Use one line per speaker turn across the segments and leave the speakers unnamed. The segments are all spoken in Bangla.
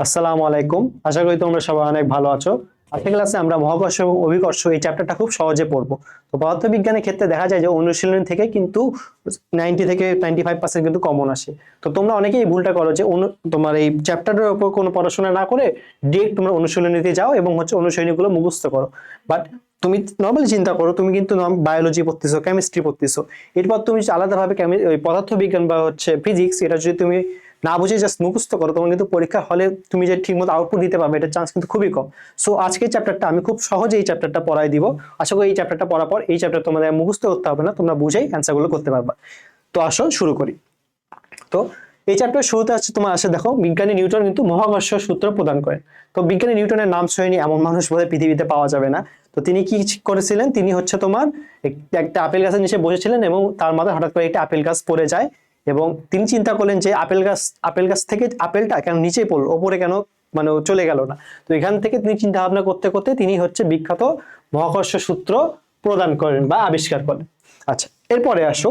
আসসালামু আলাইকুম। আশা করি তোমরা সবাই অনেক ভালো আছো। আজকের ক্লাসে আমরা মহাকর্ষ এবং অভিকর্ষ এই চ্যাপ্টারটা খুব সহজে পড়বো। তো পদার্থবিজ্ঞানের ক্ষেত্রে দেখা যায় যে অনুশীলনী থেকে কিন্তু 90 থেকে 95% কিন্তু কমন আসে। তো তোমরা অনেকেই এই ভুলটা করো যে তোমার এই চ্যাপ্টারের উপর কোনো পড়াশোনা না করে ডিরেক্ট তোমরা অনুশীলনীতে যাও এবং অনুশীলনীগুলো মুখস্থ করো। বাট তুমি নর্মালি চিন্তা করো, তুমি কিন্তু বায়োলজি পড়তেছো, কেমিস্ট্রি পড়তেছো, এরপর তুমি আলাদাভাবে পদার্থবিজ্ঞান বা ফিজিক্স এটা যদি তুমি না বুঝে জাস্ট মুখস্থ করো, তোমার কিন্তু পরীক্ষার হলে তুমি যে ঠিকমতো আউটপুট দিতে পারবে এটার চান্স কিন্তু খুবই কম। সো আজকের চ্যাপ্টারটা আমি খুব সহজে এই চ্যাপ্টারটা পড়াই দিব। আশা করি এই চ্যাপ্টারটা পড়ার পর এই চ্যাপ্টার তোমাদের মুখস্থ করতে হবে না, তোমরা বুঝেই অ্যান্সারগুলো করতে পারবা। তো আসো শুরু করি। তো এই চ্যাপ্টার শুরুতে তোমার আসে দেখো, বিজ্ঞানী নিউটন কিন্তু মহাকর্ষ সূত্র প্রদান করেন। তো বিজ্ঞানী নিউটনের নাম শুনেনি এমন মানুষ বোধহয় পৃথিবীতে পাওয়া যাবে না। তো তিনি কি করেছিলেন, তিনি তোমার একটা আপেল গাছের নিচে বসেছিলেন এবং তার মাথায় হঠাৎ করে একটা আপেল গাছ পড়ে যায় এবং তিনি চিন্তা করলেন যে আপেল গাছ থেকে আপেলটা কেন নিচে পড়লো, ওপরে কেন মানে চলে গেল না। তো এখান থেকে তিনি চিন্তা ভাবনা করতে করতে তিনি বিখ্যাত মহাকর্ষ সূত্র প্রদান করেন বা আবিষ্কার করেন। আচ্ছা, এরপরে আসো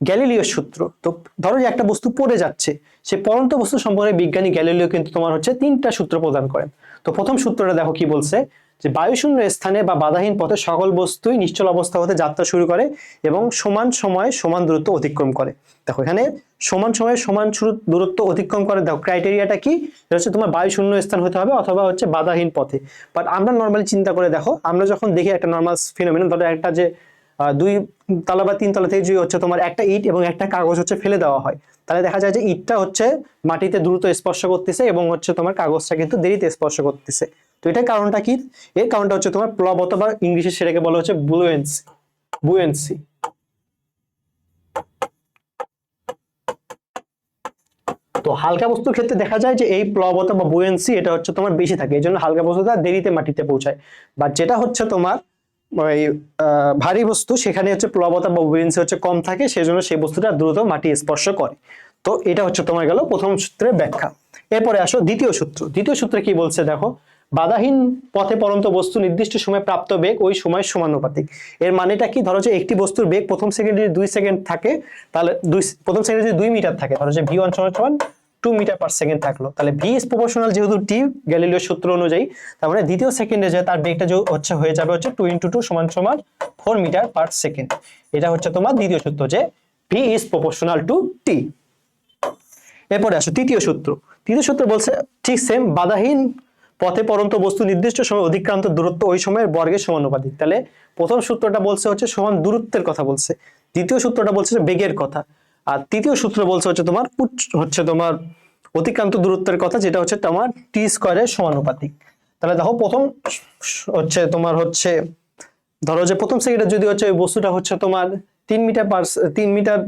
গ্যালিলিও সূত্র। তো ধরো যে একটা বস্তু পড়ে যাচ্ছে, সে পড়ন্ত বস্তু সম্পর্কে বিজ্ঞানী গ্যালিলিও কিন্তু তোমার তিনটা সূত্র প্রদান করেন। তো প্রথম সূত্রটা দেখো কি বলছে, যে বায়ুশূন্য স্থানে বা বাধাহীন পথে সকল বস্তুই নিশ্চল অবস্থা হতে যাত্রা শুরু করে এবং সমান সময়ে সমান দূরত্ব অতিক্রম করে। দেখো এখানে সমান সময়ে সমান দূরত্ব অতিক্রম করে, দেখো ক্রাইটেরিয়াটা কি, এটা তোমার বায়ুশূন্য স্থান হতে হবে অথবা বাধাহীন পথে। বাট আমরা নর্মালি চিন্তা করে দেখো, আমরা যখন দেখি একটা নর্মাল ফিনোমেনন, ধরো একটা যে 2 তলা বা 3 তলা থেকে যদি তোমার একটা ইট এবং একটা কাগজ ফেলে দেওয়া হয়, তাহলে দেখা যায় যে ইটটা মাটিতে দ্রুত স্পর্শ করতেছে এবং তোমার কাগজটা কিন্তু দেরিতে স্পর্শ করতেছে। তো এটার কারণটা কি? এর কারণটা তোমার প্লবতা বা ইংলিশে সেটাকে বলা বুয়েন্সি। বুয়েন্সি তো হালকা বস্তুর ক্ষেত্রে দেখা যায় যে এই প্লবতা বা বুয়েন্সি এটা তোমার বেশি থাকে, এই জন্য হালকা বস্তুটা দেরিতে মাটিতে পৌঁছায়। বাট যেটা তোমার ওই ভারী বস্তু, সেখানে প্লবতা বা বুয়েন্সি কম থাকে, সেজন্য সেই বস্তুটা দ্রুত মাটি স্পর্শ করে। তো এটা তোমার গেল প্রথম সূত্রের ব্যাখ্যা। এরপরে আসো দ্বিতীয় সূত্র। দ্বিতীয় সূত্রে কি বলছে দেখো, বাধাহীন পথে পড়ন্ত বস্তু নির্দিষ্ট সময় প্রাপ্ত বেগ ওই সময় সমানুপাতিক। এর মানেটা কি, ধরো যে একটি বস্তুর বেগ প্রথম সেকেন্ডে 2 সেকেন্ড থাকে, তাহলে প্রথম সেকেন্ডে যদি 2 মিটার থাকে, ধরো যে v1 সমান 2 মিটার পার সেকেন্ড থাকলো, তাহলে ভি ইজ প্রপোর্শনাল যেহেতু টি গ্যালিলিও সূত্র অনুযায়ী, তার মানে দ্বিতীয় সেকেন্ডে যে তার বেগটা হয়ে যাবে 2 × 2 সমান 4 মিটার পার সেকেন্ড। এটা তোমার দ্বিতীয় সূত্র, যে ভি ইজ প্রপোর্শনাল টু টি। এরপরে আসো তৃতীয় সূত্র। তৃতীয় সূত্র বলছে ঠিক সেম, বাধাহীন পথে পড়ন্ত বস্তু নির্দিষ্ট সময় অতিক্রান্ত দূরত্ব ওই সময়ের বর্গের সমানুপাতিক। তাহলে প্রথম সূত্রটা বলছে সমান দূরত্বের কথা বলছে, দ্বিতীয় সূত্রটা বলছে বেগের কথা, আর তৃতীয় সূত্র বলছে তোমার তোমার অতিক্রান্ত দূরত্বের কথা, যেটা তোমার টি স্কয়ারের সমানুপাতিক। তাহলে দেখো প্রথম তোমার ধরো যে প্রথম সেকেন্ডে যদি ওই বস্তুটা তোমার 3 মিটার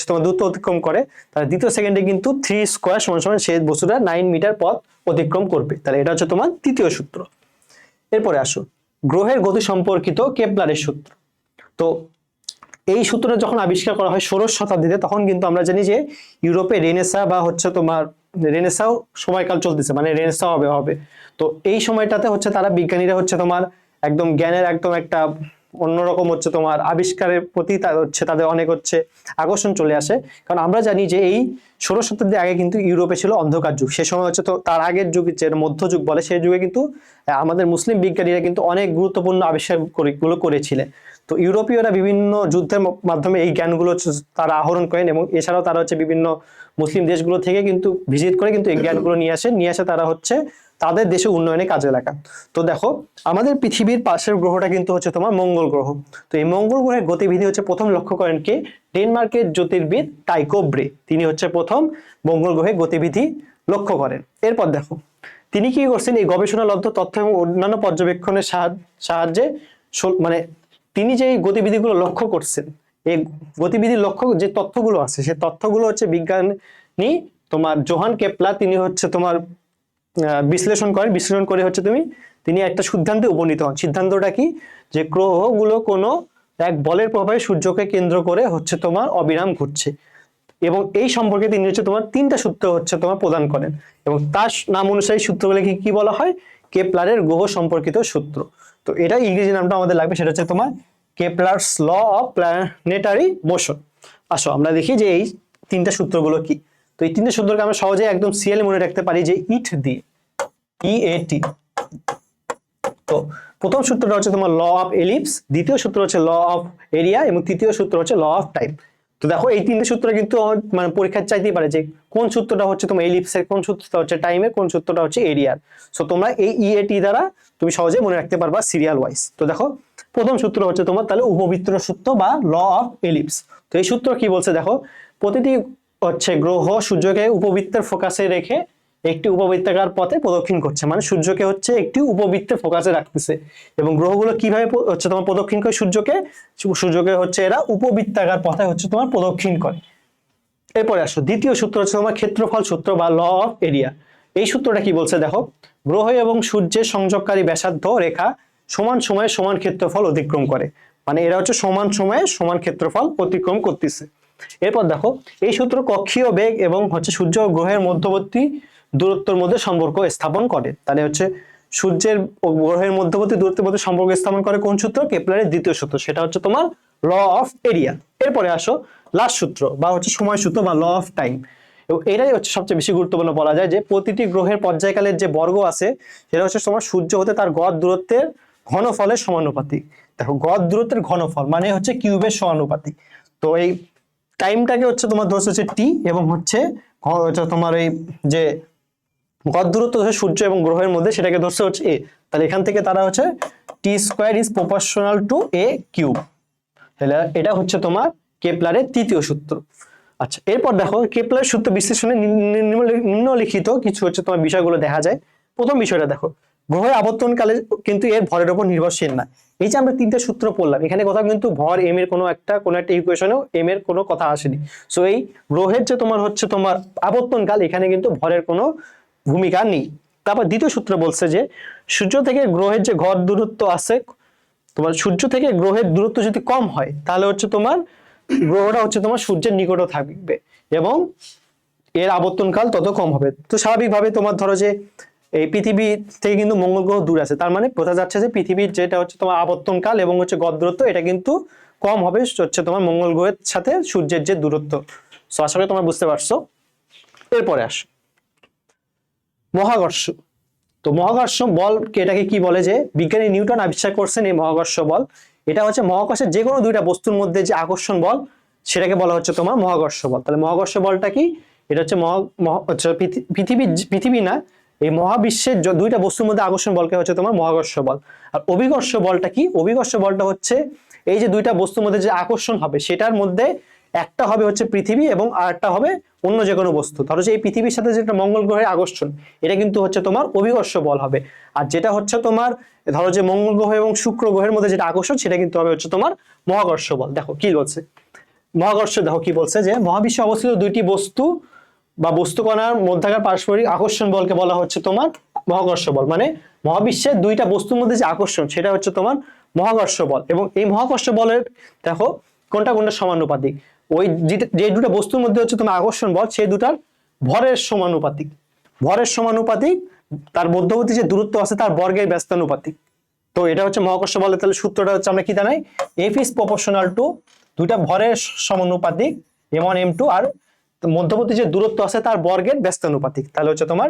তোমার দূরত্ব অতিক্রম করে, তাহলে দ্বিতীয় সেকেন্ডে কিন্তু 3 স্কয়ার সমান সমান সেই বস্তুটা 9 মিটার পথ অতিক্রম করবে। তাহলে এটা তোমার তৃতীয় সূত্র। এরপরে আসো গ্রহের গতি সম্পর্কিত কেপলারের সূত্র। তো এই সূত্রটা যখন আবিষ্কার করা হয় 16 শতাব্দীতে, তখন কিন্তু আমরা জানি যে ইউরোপে রেনেসা বা তোমার রেনেসাও সময়কাল চলতেছে, মানে রেনেসা হবে। তো এই সময়টাতে তারা বিজ্ঞানীরা তোমার একদম জ্ঞানের একদম একটা অন্যরকম তোমার আবিষ্কারের প্রতি তাদের অনেক আকর্ষণ চলে আসে। কারণ আমরা জানি যে এই 16 শতাব্দীর আগে কিন্তু ইউরোপে ছিল অন্ধকার যুগ, সে সময় তো তার আগের যুগ যে মধ্যযুগ বলে, সেই যুগে কিন্তু আমাদের মুসলিম বিজ্ঞানীরা কিন্তু অনেক গুরুত্বপূর্ণ আবিষ্কার করেছিলেন। তো ইউরোপীয়রা বিভিন্ন যুদ্ধের মাধ্যমে এই জ্ঞানগুলো তারা আহরণ করেন এবং এছাড়াও তারা বিভিন্ন মুসলিম দেশগুলো থেকে কিন্তু ভিজিট করে কিন্তু এই জ্ঞানগুলো নিয়ে আসে তারা তাদের দেশে উন্নয়নে কাজে লাগান। তো দেখো আমাদের পৃথিবীর পাশের গ্রহটা কিন্তু তোমার মঙ্গল গ্রহ। তো এই মঙ্গল গ্রহের গতিবিধি প্রথম লক্ষ্য করেন কে, ডেনমার্কের জ্যোতির্বিদ টাইকো ব্রে। তিনি প্রথম মঙ্গল গ্রহের গতিবিধি লক্ষ্য করেন। এরপর দেখো তিনি কি করছেন, এই গবেষণালব্ধ তথ্য এবং অন্যান্য পর্যবেক্ষণের সাহায্যে মানে তিনি যে গতিবিধিগুলো লক্ষ্য করছেন, এই গতিবিধির লক্ষ্য যে তথ্যগুলো আছে, সেই তথ্যগুলো বিজ্ঞানী তোমার জোহান কেপলার তিনি তোমার বিশ্লেষণ করে তিনি একটা সিদ্ধান্তে উপনীত হন। সিদ্ধান্তটা কি, যে গ্রহগুলো কোনো এক বলের প্রভাবে সূর্যকে কেন্দ্র করে তোমার অবিরাম ঘুরছে এবং এই সম্পর্কে তিনি তোমার 3টা সূত্র তোমার প্রদান করেন এবং তার নাম অনুসারে সূত্রগুলোকে কি বলা হয়, কেপলারের গ্রহ সম্পর্কিত সূত্র। তো এটা ইংরেজি নামটা আমাদের লাগবে, সেটা তোমার Kepler's law of planetary motion. আসো আমরা দেখি যে এই 3টা সূত্রগুলো কি। তো এই 3টে সূত্রকে আমরা সহজে একদম সিএল মনে রাখতে পারি যে ইট দিয়ে। EAT। তো প্রথম সূত্রটা হচ্ছে তোমার ল অফ এলিপস, দ্বিতীয় সূত্র হচ্ছে ল অফ এরিয়া এবং তৃতীয় সূত্র হচ্ছে ল অফ টাইম। তো দেখো এই তিনটে সূত্র কিন্তু মানে পরীক্ষার চাইতেই পারে যে কোন সূত্রটা হচ্ছে তোমার এলিপসের, কোন সূত্রটা হচ্ছে টাইমের, কোন সূত্রটা হচ্ছে এরিয়ার। সো তোমরা এই ইএটি দ্বারা তুমি সহজে মনে রাখতে পারবা সিরিয়াল ওয়াইজ। তো দেখো প্রথম সূত্র হচ্ছে তোমার তাহলে উপবৃত্ত সূত্র বা ল অফ এলিপস। তো এই সূত্র কি বলছে দেখো, প্রতিটি হচ্ছে গ্রহ সূর্যকে উপবৃত্তের ফোকাসে রেখে একটি উপবৃত্তাকার পথে প্রদক্ষিণ করছে, মানে সূর্যকে হচ্ছে একটি উপবৃত্তের ফোকাসে রাখতেছে। এবং গ্রহগুলো কিভাবে হচ্ছে তোমার প্রদক্ষিণ করে সূর্যকে, সূর্যকে হচ্ছে এরা উপবৃত্তাকার পথে হচ্ছে তোমার প্রদক্ষিণ করে। এরপরে আসো দ্বিতীয় সূত্র হচ্ছে তোমার ক্ষেত্রফল সূত্র বা ল অফ এরিয়া। এই সূত্রটা কি বলছে দেখো, গ্রহ এবং সূর্যের সংযোগকারী ব্যাসার্ধ রেখা সমান সময়ে সমান ক্ষেত্রফল অতিক্রম করে, মানে এরা হচ্ছে সমান সময়ে সমান ক্ষেত্রফল অতিক্রম করতেছে। এরপর দেখো এই সূত্র কক্ষীয় বেগ এবং হচ্ছে সূর্য ও গ্রহের মধ্যবর্তী দূরত্বের মধ্যে সম্পর্ক স্থাপন করে। তাহলে হচ্ছে সূর্যের ও গ্রহের মধ্যবর্তী দূরত্বের মধ্যে সম্পর্ক স্থাপন করে কোন সূত্র? কেপলারের দ্বিতীয় সূত্র, সেটা হচ্ছে তোমার ল অফ এরিয়া। এরপরে আসো লাস্ট সূত্র বা হচ্ছে সময় সূত্র বা ল অফ টাইম। এবং এটাই হচ্ছে সবচেয়ে বেশি গুরুত্বপূর্ণ বলা যায় যে প্রতিটি গ্রহের পর্যায়কালের যে বর্গ আছে সেটা হচ্ছে তোমার সূর্য হতে তার গড় দূরত্বের ঘনফলের সমানুপাতিক। দেখো গড় দূরত্বের ঘনফল মানে হচ্ছে কিউবের সমানুপাতিক। তো এই টাইমটাকে হচ্ছে তোমার ধরছে হচ্ছে টি এবং হচ্ছে তোমার এই যে গড় দূরত্ব হচ্ছে সূর্য এবং গ্রহের মধ্যে সেটাকে ধরছে হচ্ছে এ। তাহলে এখান থেকে তারা হচ্ছে T square is proportional to a cube. তাহলে এটা হচ্ছে তোমার কেপলারের তৃতীয় সূত্র। আচ্ছা এরপর দেখো কেপলারের সূত্র বিশ্লেষণে নিম্নলিখিত কিছু হচ্ছে তোমার বিষয়গুলো দেখা যায়। প্রথম বিষয়টা দেখো, গ্রহের আবর্তনকালে কিন্তু এর ভরের উপর নির্ভরশীল না। এই যে আমরা তিনটা সূত্র পড়লাম, এখানে কোথাও কিন্তু ভর এম এর কোনো একটা ইকুয়েশনেও এম এর কোনো কথা আসেনি। সো এই গ্রহের যে তোমার হচ্ছে তোমার আবর্তনকাল, এখানে কিন্তু ভরের কোনো ভূমিকা নেই। তারপর দ্বিতীয় সূত্র বলছে যে সূর্য থেকে গ্রহের যে গড় দূরত্ব আছে, তোমার সূর্য থেকে গ্রহের দূরত্ব যদি কম হয় তাহলে হচ্ছে তোমার গ্রহটা হচ্ছে তোমার সূর্যের নিকটও থাকবে এবং এর আবর্তনকাল তত কম হবে। তো স্বাভাবিকভাবে তোমার ধরো যে এই পৃথিবী থেকে কিন্তু মঙ্গল গ্রহ দূরে আছে, তার মানে বোঝা যাচ্ছে যে পৃথিবীর যেটা হচ্ছে তোমার আবর্তনকাল এবং হচ্ছে গড় দূরত্ব এটা কিন্তু কম হবে হচ্ছে তোমার মঙ্গল গ্রহের সাথে সূর্যের যে দূরত্ব। সো আশা করি তোমরা বুঝতে পারছো। এরপরে আসো মহাকর্ষ। তো মহাকর্ষ বল এটাকে কি বলে, যে বিজ্ঞানী নিউটন আবিষ্কার করছেন এই মহাকর্ষ বল। এটা হচ্ছে মহাকর্ষের যে কোনো দুইটা বস্তুর মধ্যে যে আকর্ষণ বল সেটাকে বলা হচ্ছে তোমার মহাকর্ষ বল। তাহলে মহাকর্ষ বলটা কি? এটা হচ্ছে পৃথিবী না, এই মহাবিশ্বের দুইটা বস্তুর মধ্যে আকর্ষণ বলকে হচ্ছে তোমার মহাকর্ষ বল। আর অভিকর্ষ বলটা কি? অভিকর্ষ বলটা হচ্ছে এই যে দুইটা বস্তুর মধ্যে যে আকর্ষণ হবে সেটার মধ্যে একটা হবে হচ্ছে পৃথিবী এবং আরেকটা হবে অন্য যে কোনো বস্তু। ধরো যে এই পৃথিবীর সাথে যেটা মঙ্গল গ্রহের আকর্ষণ, এটা কিন্তু হচ্ছে তোমার অভিকর্ষ বল হবে। আর যেটা হচ্ছে তোমার ধরো যে মঙ্গল গ্রহ এবং শুক্র গ্রহের মধ্যে যেটা আকর্ষণ সেটা কিন্তু হবে হচ্ছে তোমার মহাকর্ষ বল। দেখো কি বলছে মহাকর্ষ, দেখো কি বলছে যে মহাবিশ্বে অবস্থিত দুইটি বস্তু বা বস্তু কণার মধ্যকার পারস্পরিক আকর্ষণ বলকে বলা হচ্ছে তোমার মহাকর্ষ বল। মানে মহাবিশ্বের দুইটা বস্তুর মধ্যে যে আকর্ষণ সেটা হচ্ছে তোমার মহাকর্ষ বল। এবং এই মহাকর্ষ বলের দেখো কোনটা কোনটা সমানুপাতিক, ওই যে দুটো বস্তুর মধ্যে হচ্ছে তোমার আকর্ষণ বল সেই দুটার ভরের সমানুপাতিক। ভরের সমানুপাতিক, তার মধ্যবর্তী যে দূরত্ব আছে তার বর্গের ব্যস্তানুপাতিক। তো এটা হচ্ছে মহাকর্ষ বলের তাহলে সূত্রটা হচ্ছে আমরা কি জানাই, এফ ইজ প্রপোর্শনাল টু দুইটা ভরের সমানুপাতিক m1 m2 আর মধ্যবর্তী যে দূরত্ব আছে তার বর্গের ব্যস্তানুপাতিক। তাহলে হচ্ছে তোমার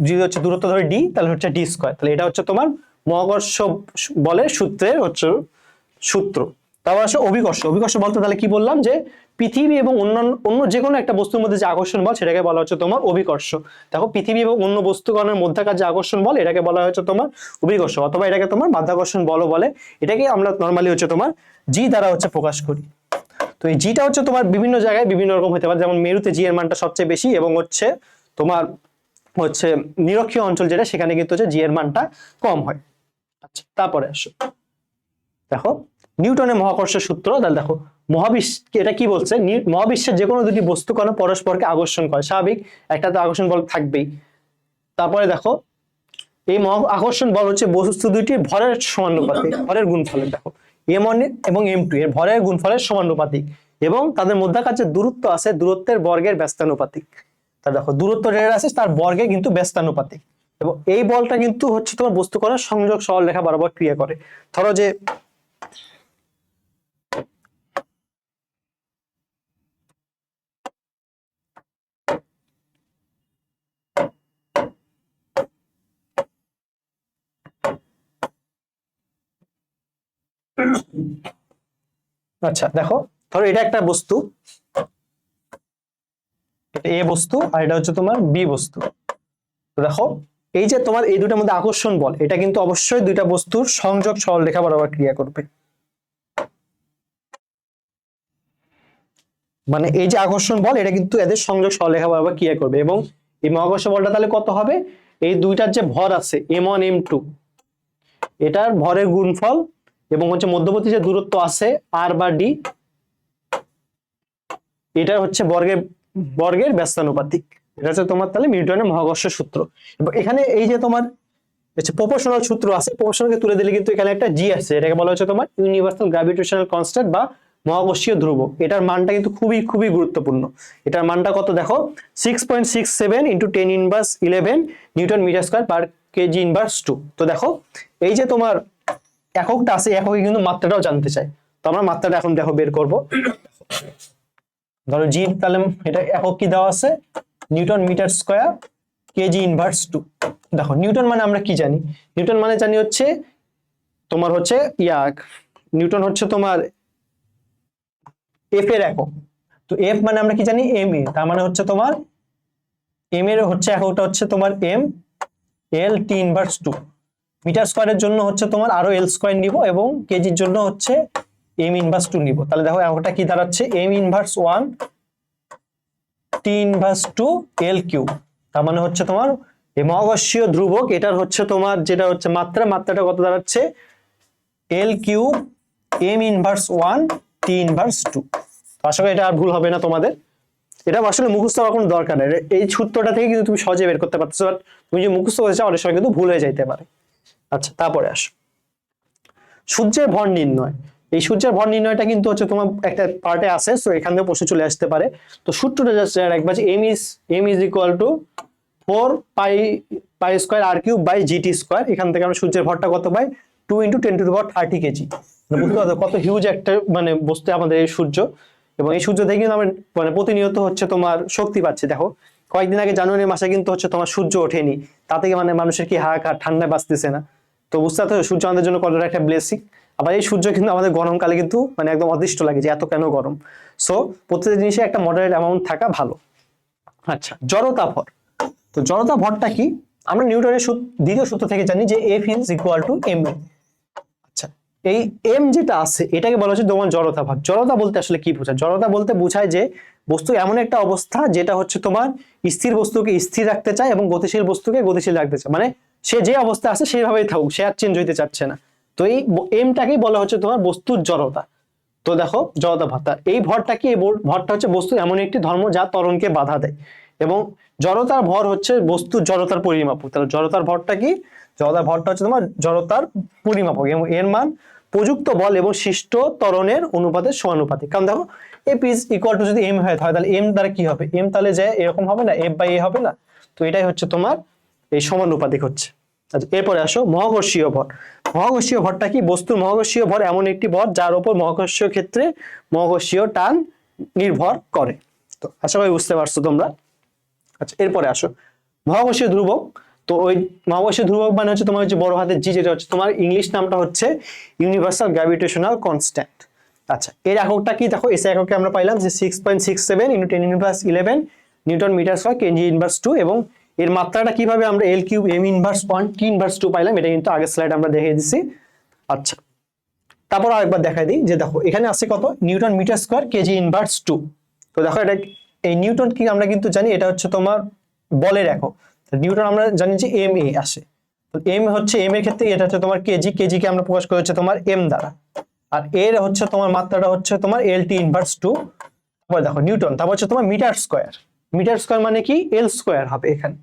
যদি হচ্ছে দূরত্ব ধরে ডি তাহলে হচ্ছে ডি স্কয়ার। তাহলে এটা হচ্ছে তোমার মহাকর্ষ বলের সূত্রের হচ্ছে সূত্র। তারপর আসলে অভিকর্ষ। অভিকর্ষ বলতে তাহলে কি বললাম যে পৃথিবী এবং অন্য যে কোনো একটা বস্তুর মধ্যে যে আকর্ষণ বল সেটাকে বলা হচ্ছে তোমার অভিকর্ষ। দেখো পৃথিবী এবং অন্য বস্তুকণের মধ্যকার যে আকর্ষণ বল এটাকে বলা হচ্ছে তোমার অভিকর্ষ, অথবা এটাকে তোমার মাধ্যাকর্ষণ বলও বলে। এটাকে আমরা নর্মালি হচ্ছে তোমার জি দ্বারা হচ্ছে প্রকাশ করি। তো এই জিটা হচ্ছে তোমার বিভিন্ন জায়গায় বিভিন্ন রকম হতে পারে, যেমন মেরুতে জি এর মানটা সবচেয়ে বেশি এবং হচ্ছে তোমার হচ্ছে নিরক্ষীয় অঞ্চল যেটা সেখানে কিন্তু হচ্ছে জি এর মানটা কম হয়। আচ্ছা তারপরে আসো দেখো নিউটনের মহাকর্ষ সূত্র। তাহলে দেখো মহাবিশ্ব এটা কি বলছে, মহাবিশ্বের যে কোনো দুটি বস্তু কণা পরস্পরকে আকর্ষণ করে, স্বাভাবিক একটা তো আকর্ষণ বল থাকবেই। তারপরে দেখো এই আকর্ষণ বল হচ্ছে বস্তু দুইটির ভরের সমানুপাতিক, ভরের গুণফলের। দেখো m1 এবং m2 এর ভরের গুণফলের সমানুপাতিক এবং তাদের মধ্যকার যে দূরত্ব আছে দূরত্বের বর্গের ব্যস্তানুপাতিক। তা দেখো দূরত্ব যেটা আছে তার বর্গে কিন্তু ব্যস্তানুপাতিক। এবং এই বলটা কিন্তু হচ্ছে তোমার বস্তু কণার সংযোগ সরলরেখা বরাবর ক্রিয়া করে। ধরো যে আচ্ছা দেখো, ধরো এটা একটা বস্তু, এটা এ বস্তু আর এটা হচ্ছে তোমার বি বস্তু। তো দেখো এই যে তোমার এই দুটার মধ্যে আকর্ষণ বল, এটা কিন্তু অবশ্যই দুইটা বস্তুর সংযোগ সরলরেখা বরাবর ক্রিয়া করবে। মানে এই যে আকর্ষণ বল এটা কিন্তু এদের সংযোগ সরলরেখা বরাবর ক্রিয়া করবে, এবং এই মহাকর্ষ বলটা তাহলে কত হবে, এই দুইটার যে ভর আছে m1 m2, এটার ভরের গুণফল এবং হচ্ছে মধ্যবর্তী যে দূরত্ব আছে r বা d, এটা হচ্ছে বর্গের বর্গের ব্যস্তানুপাতিক। এটা হচ্ছে তোমার তাহলে নিউটনের মহাকর্ষ সূত্র। এবং এখানে এই যে তোমার প্রপোর্শনাল সূত্র আছে, প্রপোর্শনালকে তুলে দিলে কিন্তু এখানে একটা জি আছে, এটাকে বলা হচ্ছে তোমার ইউনিভার্সাল গ্র্যাভিটেশনাল কনস্ট্যান্ট বা মহাকর্ষীয় ধ্রুবক। এটার মানটা কিন্তু খুবই খুবই গুরুত্বপূর্ণ। এটার মানটা কত দেখো, 6.67 × 10⁻11 newton metre square per KG inverse 2। তো দেখো এই যে তোমার এককটা আছে, এককে কিন্তু মাত্রাটাও জানতে চাই। তো আমরা মাত্রাটা এখন দেখো বের করব। ধরো জি, তাহলে এটা একক কি দেওয়া আছে, newton metre square KG inverse 2। দেখো নিউটন মানে আমরা কি জানি, নিউটন মানে জানি হচ্ছে তোমার হচ্ছে নিউটন হচ্ছে তোমার এফ এর একক। তো এফ মানে আমরা কি জানি এম এ, তার মানে হচ্ছে তোমার এম এর হচ্ছে এককটা হচ্ছে তোমার M L T inverse 2। Metre স্কয়ারের জন্য হচ্ছে তোমার আরো এল স্কয়ার নিব, এবং কেজির জন্য হচ্ছে এম ইনভার্স 2 নিব। তাহলে দেখো এককটা কি দাঁড়াচ্ছে, M inverse 1 T inverse 2 L Q. তার মানে হচ্ছে তোমার এই মহাকর্ষীয় ধ্রুবক এটার হচ্ছে তোমার যেটা হচ্ছে মাত্রাটা কত দাঁড়াচ্ছে, L Q M inverse 1 T inverse 2। আশা করি এটা আর ভুল হবে না তোমাদের। এটা আসলে মুখস্থ করার কোনো দরকার নেই, এই সূত্রটা থেকে কিন্তু তুমি সহজে বের করতে পারতেছো। তুমি যে মুখস্থ করেছো অনেক সময় কিন্তু ভুল হয়ে যাইতে পারে। আচ্ছা তারপরে আসো সূর্যের ভর নির্ণয়। এই সূর্যের ভর নির্ণয়টা কিন্তু হচ্ছে তোমার একটা পার্টে আছে, সো এখান থেকে প্রশ্ন চলে আসতে পারে। তো সূত্রটা জাস্ট একবার, M is equal to 4 pi square R cube by GT square. এখান থেকে আমরা সূর্যের ভরটা কত পাই, 2 × 10⁻30 কেজি। বুঝতে পারছো কত হিউজ একটা মানে বস্তু আমাদের এই সূর্য। এবং এই সূর্য থেকে কিন্তু আমরা মানে প্রতিনিয়ত হচ্ছে তোমার শক্তি পাচ্ছি। দেখো কয়েকদিন আগে জানুয়ারি মাসে কিন্তু হচ্ছে তোমার সূর্য ওঠেনি, তা থেকে মানে মানুষের কি হাহাকার, ঠান্ডায় বাঁচতেছে না। তো বুঝতে পারছো সূর্য আমাদের জন্য কতটা একটা ব্লেসিং। আবার এই সূর্য কিন্তু আমাদের গরমকালে কিন্তু মানে একদম অদৃষ্ট লাগে যে এত কেন গরম। সো প্রত্যেকটা জিনিসে একটা মডারেট অ্যামাউন্ট থাকা ভালো। আচ্ছা জড়তা ভর। তো জড়তা ভরটা কি, আমরা নিউটনের দ্বিতীয় সূত্র থেকে জানি যে F is equal to M A. আচ্ছা এই এম যেটা আছে এটাকে বলা হচ্ছে তোমার জড়তা ভর। জড়তা বলতে আসলে কি বোঝায়, জড়তা বলতে বোঝায় যে বস্তু এমন একটা অবস্থা যেটা হচ্ছে তোমার স্থির বস্তুকে স্থির রাখতে চায় এবং গতিশীল বস্তুকে গতিশীল রাখতে চায়। মানে সে যে অবস্থা আছে সেইভাবেই থাকুক, সে আর চেঞ্জ হইতে চাচ্ছে না। তো এই এমটাকেই বলা হচ্ছে তোমার বস্তুর জড়তা। তো দেখো জড়তা ভরটা, এই ভরটা কি, এই ভরটা হচ্ছে বস্তু এমন একটি ধর্ম যা ত্বরণকে বাধা দেয়। এবং জড়তার ভর হচ্ছে বস্তুর জড়তার পরিমাপক। তাহলে জড়তার ভরটা কি, জড়তার ভরটা হচ্ছে তোমার জড়তার পরিমাপক, এবং এর মান প্রযুক্ত বল এবং সৃষ্ট ত্বরণের অনুপাতের সমানুপাতিক। কারণ দেখো এফ ইজ ইকুয়াল টু যদি এম হয় তাহলে এম দ্বারা কি হবে, এম তাহলে যে এরকম হবে না, এফ বাই এ হবে না। তো এটাই হচ্ছে তোমার এই সমানুপাতিক হচ্ছে। আচ্ছা এরপরে আসো মহাকর্ষীয় ভর। মহাকর্ষীয় ভরটা কি, বস্তুর মহাকর্ষীয় ভর এমন একটি ভর যার উপর মহাকর্ষীয় ক্ষেত্রে মহাকর্ষীয় টান নির্ভর করে। তো আশা করি বুঝতে পারছো তোমরা। আচ্ছা এরপরে আসো মহাকর্ষীয় ধ্রুবক। তো ওই মহাকর্ষীয় ধ্রুবক মানে হচ্ছে তোমার হচ্ছে বড় হাতের জি, যেটা হচ্ছে তোমার ইংলিশ নামটা হচ্ছে ইউনিভার্সাল গ্র্যাভিটেশনাল কনস্ট্যান্ট। আচ্ছা এর এককটা কি দেখো, এসে এককে আমরা পাইলাম যে 6.67 × 10⁻11 newton metre square KG inverse 2। এবং এর মাত্রাটা কিভাবে আমরা L cube M inverse 1 T inverse 2 পাইলাম, এটা কিন্তু আগের স্লাইড আমরা দেখিয়ে দিছি। আচ্ছা তারপর আরেকবার দেখাই দিই যে দেখো এখানে আছে কত, newton metre square KG inverse 2। তো দেখো এটা এই নিউটন কি আমরা কিন্তু জানি এটা হচ্ছে তোমার বলের একক। নিউটন আমরা জানি যে এম এ আসে, তো এম হচ্ছে এম এর ক্ষেত্রে এটা হচ্ছে তোমার কেজি, কেজিকে আমরা প্রকাশ করি হচ্ছে তোমার এম দ্বারা। আর এর হচ্ছে তোমার মাত্রাটা হচ্ছে তোমার এল টি ইনভার্স 2। তারপর দেখো নিউটন, তারপর হচ্ছে তোমার মিটার স্কয়ার। মিটার স্কয়ার মানে কি, এল স্কয়ার হবে এখানে।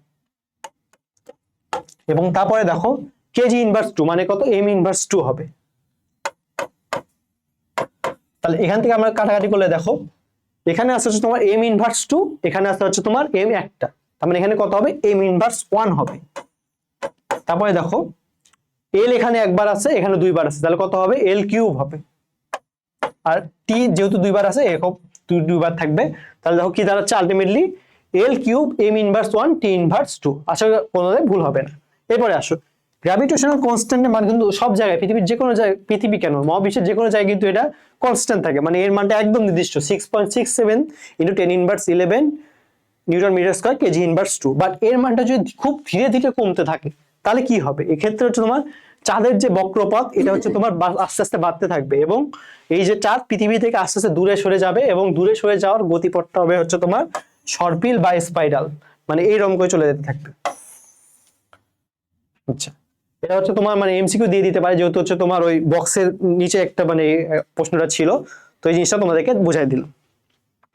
এবং তারপরে দেখো কেজি ইনভার্স 2 মানে কত, এম ইনভার্স 2 হবে। তাহলে এখান থেকে আমরা কাটাকাটি করলে দেখো এখানে আসছে হচ্ছে তোমার এম ইনভার্স 2, এখানে আসছে হচ্ছে তোমার এম একটা, তার মানে এখানে কত হবে, এম ইনভার্স 1 হবে। তারপরে দেখো এল এখানে একবার আছে, এখানে দুইবার আছে, তাহলে কত হবে, এল কিউব হবে। আর টি যেহেতু দুইবার আছে একক দুইবার থাকবে, তাহলে দেখো কি দাঁড়াচ্ছে ultimately L cube M inverse 1 T inverse 2। আশা করি কোনোদিন ভুল হবে না। এরপরে আসো গ্র্যাভিটেশনাল কনস্ট্যান্টের মান কিন্তু সব জায়গায়, পৃথিবীর যে কোনো জায়গায়, পৃথিবী কেন মহাবিশ্বের যে কোনো জায়গায় কিন্তু এটা কনস্ট্যান্ট থাকে, মানে এর মানটা একদম নির্দিষ্ট 6.67 into 10⁻11 newton metre square KG inverse 2। But এর মানটা যদি খুব ধীরে ধীরে কমতে থাকে তাহলে কি হবে? এক্ষেত্রে হচ্ছে তোমার চাঁদের যে বক্রপথ এটা হচ্ছে তোমার আস্তে আস্তে বাড়তে থাকবে, এবং এই যে চাঁদ পৃথিবী থেকে আস্তে আস্তে দূরে সরে যাবে, এবং দূরে সরে যাওয়ার গতিপথটা হবে হচ্ছে তোমার সর্পিল বা স্পাইরাল, মানে এইরকম করে চলে যেতে থাকবে। আচ্ছা, এটা হচ্ছে তোমার মানে এমসিকিউ দিয়ে দিতে পারে, যেহেতু হচ্ছে তোমার ওই বক্সের নিচে একটা মানে প্রশ্নটা ছিল, তো এই জিনিসটা তোমাদেরকে বুঝাই দিলাম।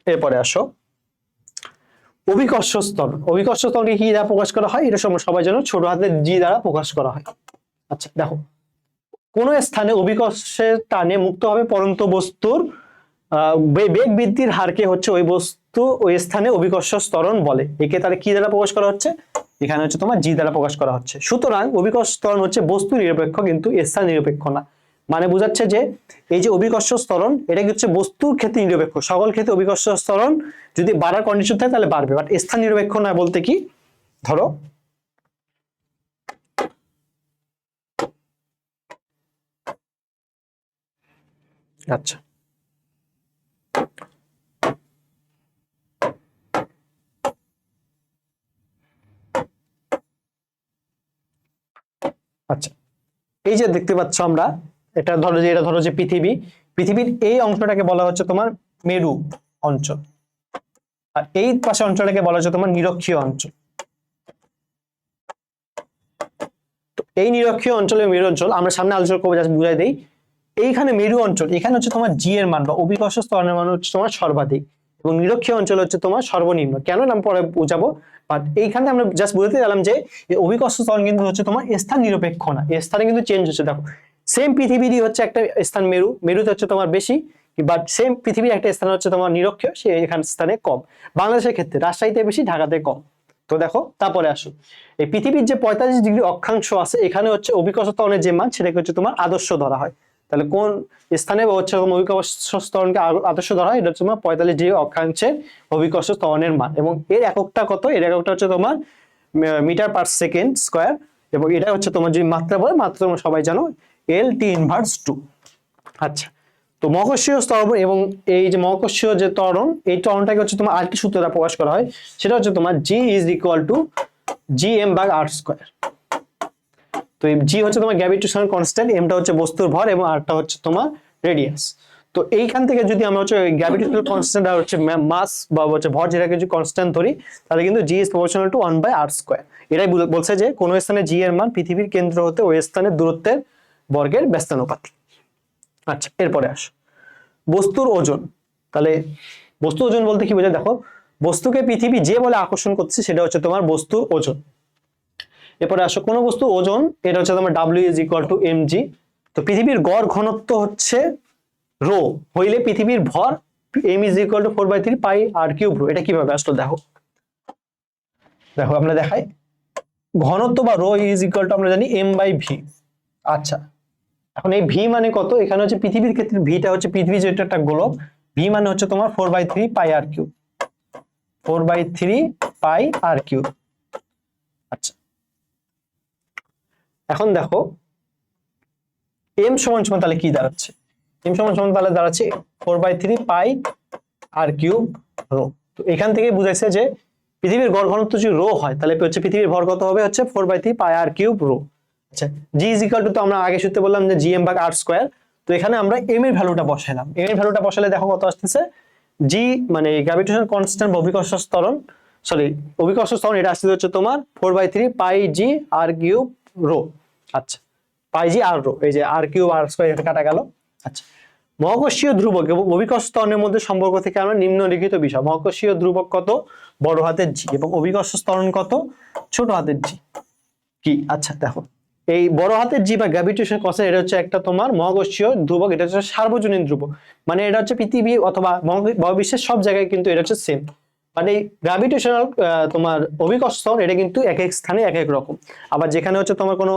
এরপরে আসো অভিকর্ষ স্তরণ। অভিকর্ষ স্তরণকে কি দ্বারা প্রকাশ করা হয়? এটা সবাই জানো, ছোট হাতের জি দ্বারা প্রকাশ করা হয়। আচ্ছা দেখো, কোন স্থানে অভিকর্ষের টানে মুক্তভাবে পড়ন্ত বস্তুর বেগ বৃদ্ধির হারকে হচ্ছে ওই বস্তু ওই স্থানে অভিকর্ষ স্তরণ বলে। একে তাহলে কি দ্বারা প্রকাশ করা হচ্ছে? এখানে হচ্ছে তোমার জি দ্বারা প্রকাশ করা হচ্ছে। সুতরাং অভিকর্ষ ত্বরণ হচ্ছে বস্তু নিরপেক্ষ কিন্তু স্থান নিরপেক্ষ না। মানে বোঝাচ্ছে যে এই যে অভিকর্ষ ত্বরণ এটা হচ্ছে বস্তুর ক্ষেত্রে নিরপেক্ষ, সকল ক্ষেত্রে অভিকর্ষ ত্বরণ যদি বাড়ার কন্ডিশন থাকে তাহলে বাড়বে, বাট স্থান নিরপেক্ষ না বলতে কি, ধরো আচ্ছা আচ্ছা এই যে দেখতে পাচ্ছ আমরা, এটা ধরো যে পৃথিবীর এই অংশটাকে বলা হচ্ছে তোমার মেরু অঞ্চল, আর এই পাশে অঞ্চলটাকে বলা হচ্ছে তোমার নিরক্ষীয় অঞ্চল। তো এই নিরক্ষীয় অঞ্চলের মেরু অঞ্চল আমরা সামনে আলোচনা করবো, জাস্ট বুঝাই দেই। এইখানে মেরু অঞ্চল, এখানে হচ্ছে তোমার জি এর মান বা অভিকর্ষ স্তরণের মান হচ্ছে তোমার সর্বাধিক, এবং নিরক্ষীয় অঞ্চল হচ্ছে তোমার সর্বনিম্ন। কেন নাম পরে বুঝাবো, বাট এইখানে আমরা জাস্ট বুঝতে গেলাম যে অভিকর্ষ স্তরণ কিন্তু হচ্ছে তোমার স্থান নিরপেক্ষ না, স্থানে কিন্তু চেঞ্জ হচ্ছে। দেখো সেম পৃথিবীরই হচ্ছে একটা স্থান মেরুতে হচ্ছে তোমার বেশি, বাট সেম পৃথিবীর একটা স্থান হচ্ছে তোমার নিরক্ষীয়, সে এখান স্থানে কম। বাংলাদেশের ক্ষেত্রে রাজশাহীতে বেশি, ঢাকাতে কম। তো দেখো তারপরে আসো, এই পৃথিবীর যে 45 ডিগ্রি অক্ষাংশ আছে এখানে হচ্ছে অভিকর্ষ ত্বরণের যে মান সেটাকে হচ্ছে তোমার আদর্শ ধরা হয়। তাহলে কোন স্থানে হচ্ছে অভিকর্ষ ত্বরণকে আদর্শ ধরা হয়? এটা হচ্ছে তোমার 45 ডিগ্রি অক্ষাংশের অভিকর্ষ ত্বরণের মান, এবং এর এককটা কত? এর এককটা হচ্ছে তোমার মিটার পার সেকেন্ড স্কয়ার, এবং এটা হচ্ছে তোমার যদি মাত্রা বলে, মাত্রা তোমরা সবাই জানো L/T⁻²। আচ্ছা, তো মহাকর্ষীয় স্তরণ এবং এই যে মহাকর্ষীয় যে ত্বরণ, এই ত্বরণটাকে হচ্ছে তোমার আরেকটি সূত্র দ্বারা প্রকাশ করা হয়, সেটা হচ্ছে তোমার G = gm/r²। তো জি হচ্ছে তোমার গ্র্যাভিটেশনাল কনস্ট্যান্ট, এমটা হচ্ছে বস্তুর ভর, এবং আরটা হচ্ছে তোমার রেডিয়াস। তো এইখান থেকে যদি আমরা হচ্ছে গ্র্যাভিটেশনাল কনস্ট্যান্ট আর হচ্ছে মাস বা হচ্ছে ভর যেটাকে যদি কনস্ট্যান্ট ধরি, তাহলে কিন্তু জি ইজ প্রপোর্শনাল টু 1/r²। এটাই বলছে যে কোনো স্থানে জি এর মান পৃথিবীর কেন্দ্র হতে ওই স্থানের দূরত্বের বর্গের ব্যস্তানুপাতিক। আচ্ছা, এরপরে আসো বস্তুর ওজন। তাহলে বস্তুর ওজন বলতে কি বোঝায়? দেখো, বস্তুকে পৃথিবী যে বলে আকর্ষণ করছে সেটা হচ্ছে তোমার বস্তুর ওজন। এরপরে আসো কোন বস্তু ওজন, এটা হচ্ছে তোমার W = mg। তো পৃথিবীর গড় ঘনত্ব হচ্ছে রো হইলে পৃথিবীর ভর m = 4/3πr³ রো। এটা কিভাবে আসলো দেখো, আমরা দেখাই। ঘনত্ব বা রো = আমরা জানি m/v। আচ্ছা, এখন এই ভি মানে কত? এখানে হচ্ছে পৃথিবীর ক্ষেত্রে ভিটা হচ্ছে পৃথিবী যেটা একটা গোলক, ভি মানে হচ্ছে তোমার 4/3πr³। 4/3πr³। আচ্ছা, এখন দেখো m = তাহলে কি দাঁড়াচ্ছে? m = তাহলে দাঁড়াচ্ছে 4/3πr³ রো। তো এখান থেকে বুঝাইছে যে পৃথিবীর গড় ঘনত্ব যদি রো হয় তাহলে হচ্ছে পৃথিবীর ভর কত হবে? হচ্ছে 4/3πr³ রো। আচ্ছা, g = তো আমরা আগে সূত্রে বললাম যে gm/r²। তো এখানে আমরা m এর ভ্যালুটা বসাইলাম, m এর ভ্যালুটা বসালে দেখো কত আসতেছে। g মানে গ্র্যাভিটেশনাল কনস্ট্যান্ট বা অভিকর্ষ ত্বরণ, অভিকর্ষ ত্বরণ, এটা আসছে হচ্ছে তোমার 4/3πgr³ রো। আচ্ছা, πg/r রো, এই যে r³ r² এটা কাটা গেল। আচ্ছা, মহাকর্ষীয় ধ্রুবক এবং অভিকর্ষ ত্বরণের মধ্যে সম্পর্ক থেকে আমরা নিম্নলিখিত বিষয়, মহাকর্ষীয় ধ্রুবক কত? বড় হাতের জি, এবং অভিকর্ষ ত্বরণ কত? ছোট হাতের জি। কি? আচ্ছা দেখো, এই বড় হাতের জি বা গ্র্যাভিটেশনাল কনস্ট্যান্ট এটা হচ্ছে একটা তোমার মহাকর্ষীয় ধ্রুবক, এটা হচ্ছে সার্বজনীন ধ্রুবক, মানে এটা হচ্ছে পৃথিবী অথবা মহাবিশ্বের সব জায়গায় কিন্তু এটা হচ্ছে সেম। মানে গ্র্যাভিটেশনাল তোমার অভিকর্ষ ত্বরণ এটা কিন্তু এক এক স্থানে এক এক রকম। আবার যেখানে হচ্ছে তোমার কোনো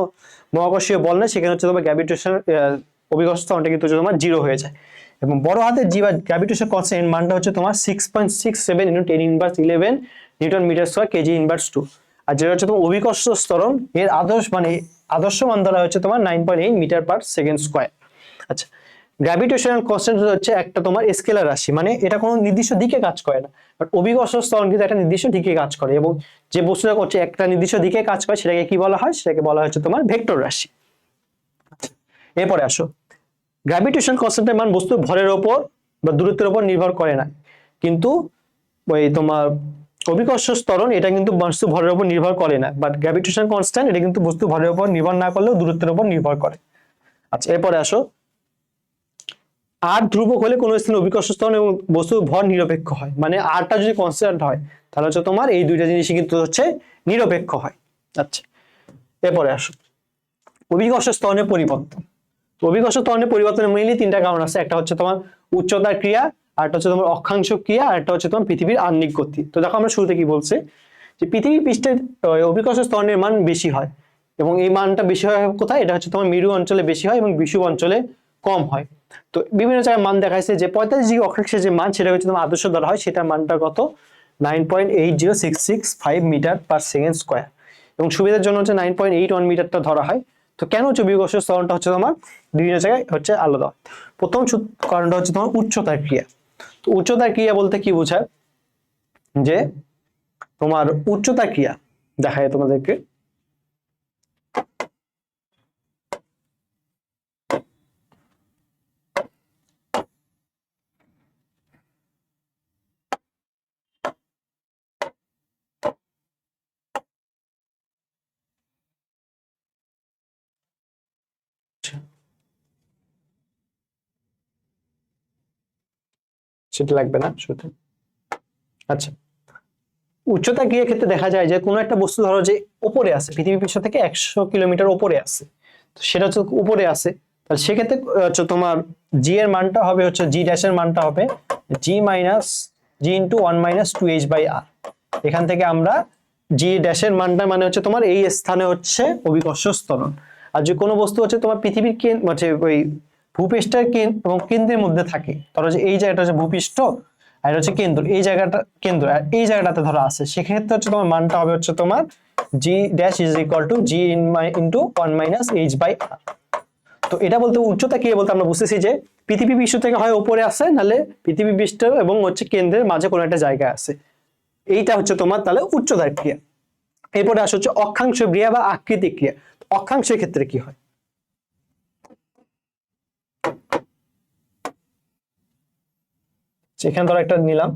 মহাকর্ষীয় বল নেই সেখানে হচ্ছে তোমার গ্র্যাভিটেশনাল অভিকর্ষ ত্বরণটা কিন্তু হচ্ছে তোমার 0 হয়ে যায়। এবং বড় হাতের জি বা গ্র্যাভিটেশনাল কনস্ট্যান্ট মানটা হচ্ছে তোমার 6.67 × 10⁻11 newton metre square KG inverse 2। আর যেটা হচ্ছে তোমার অভিকর্ষ ত্বরণ, এর আদর্শ মানে আদর্শ মান ধরা হচ্ছে তোমার 9.8 মিটার পার সেকেন্ড স্কয়ার। আচ্ছা, গ্র্যাভিটেশনাল কনস্ট্যান্ট হচ্ছে একটা তোমার স্কেলার রাশি, মানে এটা কোনো নির্দিষ্ট দিকে কাজ করে না, বাট অভিকর্ষ ত্বরণ কিন্তু একটা নির্দিষ্ট দিকে কাজ করে, এবং যে বস্তুটা করছে একটা নির্দিষ্ট দিকে কাজ করে সেটাকে কি বলা হয়, সেটাকে বলা হচ্ছে তোমার ভেক্টর রাশি। এরপরে আসো, গ্র্যাভিটেশন কনস্ট্যান্টের মান বস্তুর ভরের ওপর বা দূরত্বের উপর নির্ভর করে না, কিন্তু ওই তোমার অভিকর্ষ ত্বরণ এটা কিন্তু বস্তু ভরের উপর নির্ভর করে না, বাট গ্র্যাভিটেশন কনস্ট্যান্ট এটা কিন্তু বস্তু ভরের উপর নির্ভর না করলেও দূরত্বের উপর নির্ভর করে। আচ্ছা, এরপরে আসো, আর ধ্রুবক হলে কোনো স্থানে অভিকর্ষ ত্বরণ এবং বস্তুর ভর নিরপেক্ষ হয়, মানে আরটা যদি কনস্ট্যান্ট হয় তাহলে হচ্ছে তোমার এই দুইটা জিনিসই কিন্তু হচ্ছে নিরপেক্ষ হয়। আচ্ছা, এরপরে আসো, অভিকর্ষ ত্বরণের পরিবর্তন। অভিকর্ষ ত্বরণের পরিবর্তনের মেইনলি তিনটা কারণ আছে, একটা হচ্ছে তোমার উচ্চতার ক্রিয়া, আরেকটা হচ্ছে তোমার অক্ষাংশ ক্রিয়া, আর একটা হচ্ছে তোমার পৃথিবীর আহ্নিক গতি। তো দেখো আমরা শুরুতে কি বলছি, যে পৃথিবী পৃষ্ঠের অভিকর্ষ ত্বরণের মান বেশি হয়, এবং এই মানটা বেশি হয় কোথায়, এটা হচ্ছে তোমার মেরু অঞ্চলে বেশি হয় এবং বিষুব অঞ্চলে কম হয়। তো বিভিন্ন জায়গায় মান দেখাইছে যে 45 অক্ষাংশের যে মান সেটা হচ্ছে তোমার আদর্শ ধরা হয়, সেটা মানটা কত 9.80665 মিটার পার সেকেন্ড স্কয়ার, এবং সুবিধার জন্য হচ্ছে 9.81 মিটারটা ধরা হয়। তো কেন হচ্ছে অভিকর্ষ ত্বরণটা হচ্ছে তোমার বিভিন্ন জায়গায় হচ্ছে আলাদা। প্রথম কারণটা হচ্ছে তোমার উচ্চতার ক্রিয়া। তো উচ্চতার ক্রিয়া বলতে কি বোঝায়, যে তোমার উচ্চতার ক্রিয়া দেখায় তোমাদেরকে, সেটা লাগবে না শুরুতে। আচ্ছা, উচ্চতা ক্রিয়ার ক্ষেত্রে দেখা যায় যে কোনো একটা বস্তু ধরো যে উপরে আছে, পৃথিবী পৃষ্ঠ থেকে 100 কিলোমিটার উপরে আছে, তো সেটা হচ্ছে উপরে আছে, তাহলে সেক্ষেত্রে হচ্ছে তোমার জি এর মানটা হবে হচ্ছে জি ড্যাশের মানটা হবে জি মাইনাস জি ইন্টু 1 - 2h/r। এখান থেকে আমরা জি ড্যাশের মানটা মানে হচ্ছে তোমার এই স্থানে হচ্ছে অভিকর্ষ ত্বরণ। আর যে কোনো বস্তু হচ্ছে তোমার পৃথিবীর হচ্ছে ওই ভূপৃষ্ঠের এবং কেন্দ্রের মধ্যে থাকে, ধরো যে এই জায়গাটা হচ্ছে ভূপৃষ্ঠ আর এটা হচ্ছে কেন্দ্র, এই জায়গাটা কেন্দ্র আর এই জায়গাটাতে ধরো আছে, সেক্ষেত্রে হচ্ছে তোমার মানটা হবে হচ্ছে তোমার G dash is equal to G into 1 - h/r। তো এটা বলতে উচ্চতা কি বলতে আমরা বুঝতেছি যে পৃথিবী পৃষ্ঠ থেকে হয় উপরে আছে, নাহলে পৃথিবী পৃষ্ঠ এবং হচ্ছে কেন্দ্রের মাঝে কোনো একটা জায়গা আছে, এইটা হচ্ছে তোমার তাহলে উচ্চতার ক্রিয়া। এরপরে আসে হচ্ছে অক্ষাংশ ক্রিয়া বা আকৃতিক ক্রিয়া। অক্ষাংশের ক্ষেত্রে কি হয়, এখানে ধরো একটা নিলাম,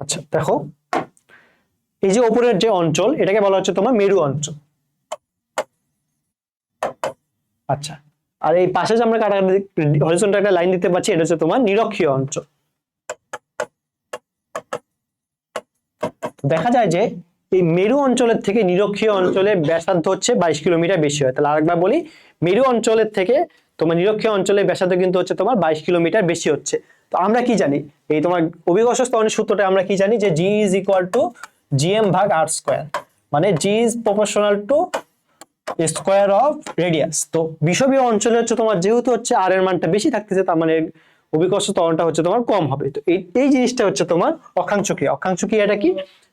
আচ্ছা দেখো এই যে উপরের যে অঞ্চল এটাকে বলা হচ্ছে তোমার মেরু অঞ্চল। আচ্ছা, আর এই পাশে যে আমরা কাটাকাটি হরিজন্টাল একটা লাইন দিতে পাচ্ছি এটা হচ্ছে তোমার নিরক্ষীয় অঞ্চল। দেখা যায় যে এই মেরু অঞ্চলের থেকে নিরক্ষীয় অঞ্চলের ব্যাসার্ধ হচ্ছে 22 কিলোমিটার বেশি হয়। তাহলে আরেকবার বলি, মেরু অঞ্চলের থেকে তোমার নিরক্ষীয় অঞ্চলের ব্যাসার্ধ কিন্তু হচ্ছে তোমার 22 কিলোমিটার বেশি হচ্ছে। তো আমরা কি জানি, এই তোমার অভিকর্ষ ত্বরণের সূত্রটা আমরা কি জানি, যে G is equal to GM ভাগ আর স্কয়ার, মানে G is proportional to square of radius. তো বিষুবীয় অঞ্চলে হচ্ছে তোমার যেহেতু হচ্ছে আর এর মানটা বেশি থাকতেছে, তার মানে অভিকর্ষ ত্বরণটা হচ্ছে তোমার কম হবে। তো এই জিনিসটা হচ্ছে তোমার অক্ষাংশ ক্রিয়া। অক্ষাংশ ক্রিয়াটা কি,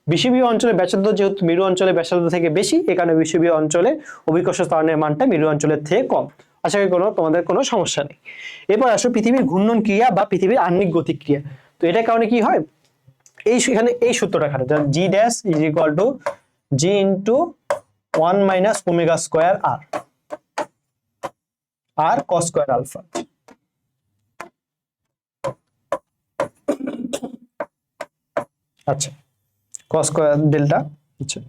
বিষুবীয় অঞ্চলে ব্যাসার্ধ যেহেতু মেরু অঞ্চলে ব্যাসার্ধ থেকে বেশি, এই কারণে বিষুবীয় অঞ্চলে অভিকর্ষ ত্বরণের মানটা মেরু অঞ্চলের থেকে কম। আশা করি তোমাদের কোনো সমস্যা নেই। এরপর আসো পৃথিবীর ঘূর্ণন ক্রিয়া বা পৃথিবীর আহ্নিক গতিক ক্রিয়া। তো এটার কারণে কি হয়, এখানে এই সূত্রটা খাটে, G dash is equal to G into 1 - ω² R cos square alpha. আচ্ছা, cos স্কয়ার ডেল্টা। আচ্ছা,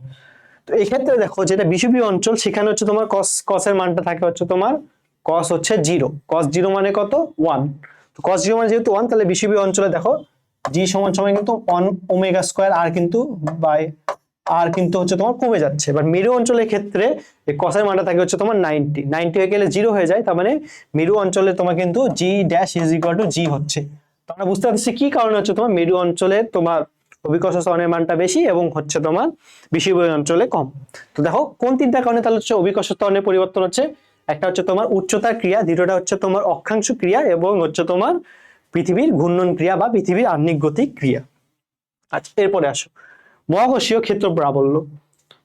তো এই ক্ষেত্রে দেখো যেটা বিষুবীয় অঞ্চল সেখানে হচ্ছে তোমার cos এর মানটা থাকে হচ্ছে তোমার cos হচ্ছে 0, cos 0 মানে কত 1। তো cos 0 মানে যেহেতু 1, তাহলে বিষুবীয় অঞ্চলে দেখো g সমান সমান কিন্তু 1 ω² আর কিন্তু বাই আর কিন্তু হচ্ছে তোমার কমে যাচ্ছে। এবার মেরু অঞ্চলের ক্ষেত্রে এই cos এর মানটা থাকে হচ্ছে তোমার 90 হয়ে গেলে 0 হয়ে যায়, তার মানে মেরু অঞ্চলে তোমার কিন্তু g dash is equal two g হচ্ছে। তো আমরা বুঝতে পারছি কি কারণে হচ্ছে তোমার মেরু অঞ্চলে তোমার অভিকর্ষ ত্বরণের মানটা বেশি এবং হচ্ছে তোমার বিষুবীয় অঞ্চলে কম। তো দেখো কোন তিনটা কারণে তাহলে হচ্ছে অভিকর্ষ ত্বরণের পরিবর্তন হচ্ছে? একটা হচ্ছে তোমার উচ্চতার ক্রিয়া, দ্বিতীয়টা হচ্ছে তোমার অক্ষাংশ ক্রিয়া এবং হচ্ছে তোমার পৃথিবীর ঘূর্ণন ক্রিয়া বা পৃথিবীর আহ্নিকগতিক ক্রিয়া। আচ্ছা, এরপরে আসো মহাকর্ষীয় ক্ষেত্র প্রাবল্য।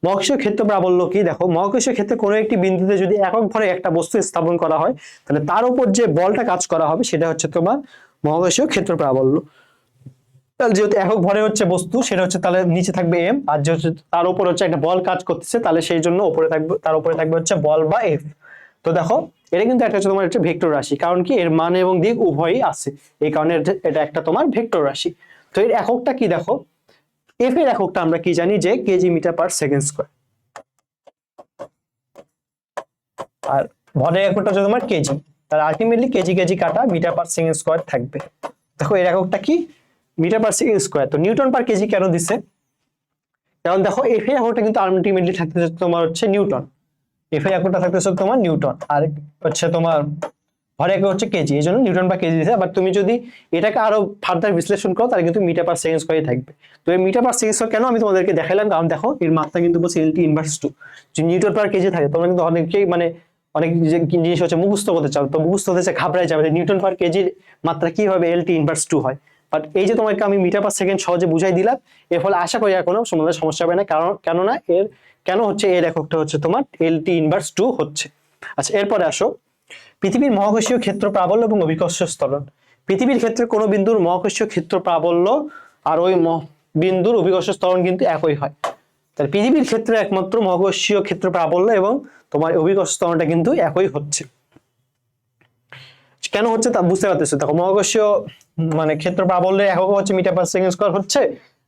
মহাকর্ষীয় ক্ষেত্র প্রাবল্য কি? দেখো মহাকর্ষীয় ক্ষেত্রে কোনো একটি বিন্দুতে যদি একক ভরে একটা বস্তু স্থাপন করা হয় তাহলে তার উপর যে বলটা কাজ করা হবে সেটা হচ্ছে তোমার মহাকর্ষীয় ক্ষেত্র প্রাবল্য। তাহলে যেহেতু একক ভরে হচ্ছে বস্তু, সেটা হচ্ছে তাহলে নিচে থাকবে এম, আর যেহেতু তার উপর হচ্ছে একটা বল কাজ করতেছে তাহলে সেই জন্য উপরে থাকবে, তার উপরে থাকবে হচ্ছে বল বা এফ। তো দেখো এটা কিন্তু একটা হচ্ছে তোমার একটা ভেক্টর রাশি, কারণ কি এর মান এবং দিক উভয়ই আছে, এই কারণে এটা একটা তোমার ভেক্টর রাশি। তো এর এককটা কি? দেখো এফ এর এককটা আমরা কি জানি যে KG metre per second square, আর ভরের এককটা হচ্ছে তোমার কেজি, তার আলটিমেটলি কেজি কেজি কাটা মিটার পার সেকেন্ড স্কয়ার থাকবে। দেখো এর এককটা কি? Metre per second square. তো নিউটন পার কেজি কেন দিছে? কারণ দেখো এফ এর এককটা কিন্তু আলটিমেটলি থাকতেছে তোমার হচ্ছে নিউটন, এফ এর এককটা থাকতেছে তোমার নিউটন, আর হচ্ছে তোমার ভরের একক হচ্ছে কেজি, এই জন্য নিউটন পার কেজি দিছে। বাট তুমি যদি এটাকে আরো ফার্দার বিশ্লেষণ করো তাহলে কিন্তু মিটার পার সেকেন্ড স্কয়ারই থাকবে। তো এই মিটার পার সেকেন্ড স্কয়ার কেন আমি তোমাদেরকে দেখাইলাম, কারণ দেখো এর মাত্রা কিন্তু বলছে এলটি ইনভার্স 2, যে নিউটন পার কেজি থাকে তোমরা কিন্তু অনেকেই মানে অনেক জিনিস হচ্ছে মুখস্থ করতে চাও, তো মুখস্থ হতে ঘাবড়ায় যাবে যে নিউটন পার কেজির মাত্রা কিভাবে এলটি ইনভার্স 2 হয়। বাট এই যে তোমাকে আমি মিটার পার সেকেন্ড সহজে বুঝাই দিলাম, এর ফলে আশা করি আর কোনো সমস্যা হবে না, কারণ কেননা এর কেন হচ্ছে এর এককটা হচ্ছে তোমার এলটি ইনভার্স 2 হচ্ছে। আচ্ছা, এরপরে আসো পৃথিবীর মহাকর্ষীয় ক্ষেত্র প্রাবল্য এবং অভিকর্ষ ত্বরণ। পৃথিবীর ক্ষেত্রে কোনো বিন্দুর মহাকর্ষীয় ক্ষেত্র প্রাবল্য আর ওই বিন্দুর অভিকর্ষ ত্বরণ কিন্তু একই হয়। তাহলে পৃথিবীর ক্ষেত্রে একমাত্র মহাকর্ষীয় ক্ষেত্র প্রাবল্য এবং তোমার অভিকর্ষ ত্বরণটা কিন্তু একই হচ্ছে। কেন হচ্ছে তা বুঝতে পারতেছো? দেখো মহাকর্ষীয় মানে ক্ষেত্র প্রাবল্যের একক হচ্ছে মিটার পার সেকেন্ড স্কয়ার হচ্ছে,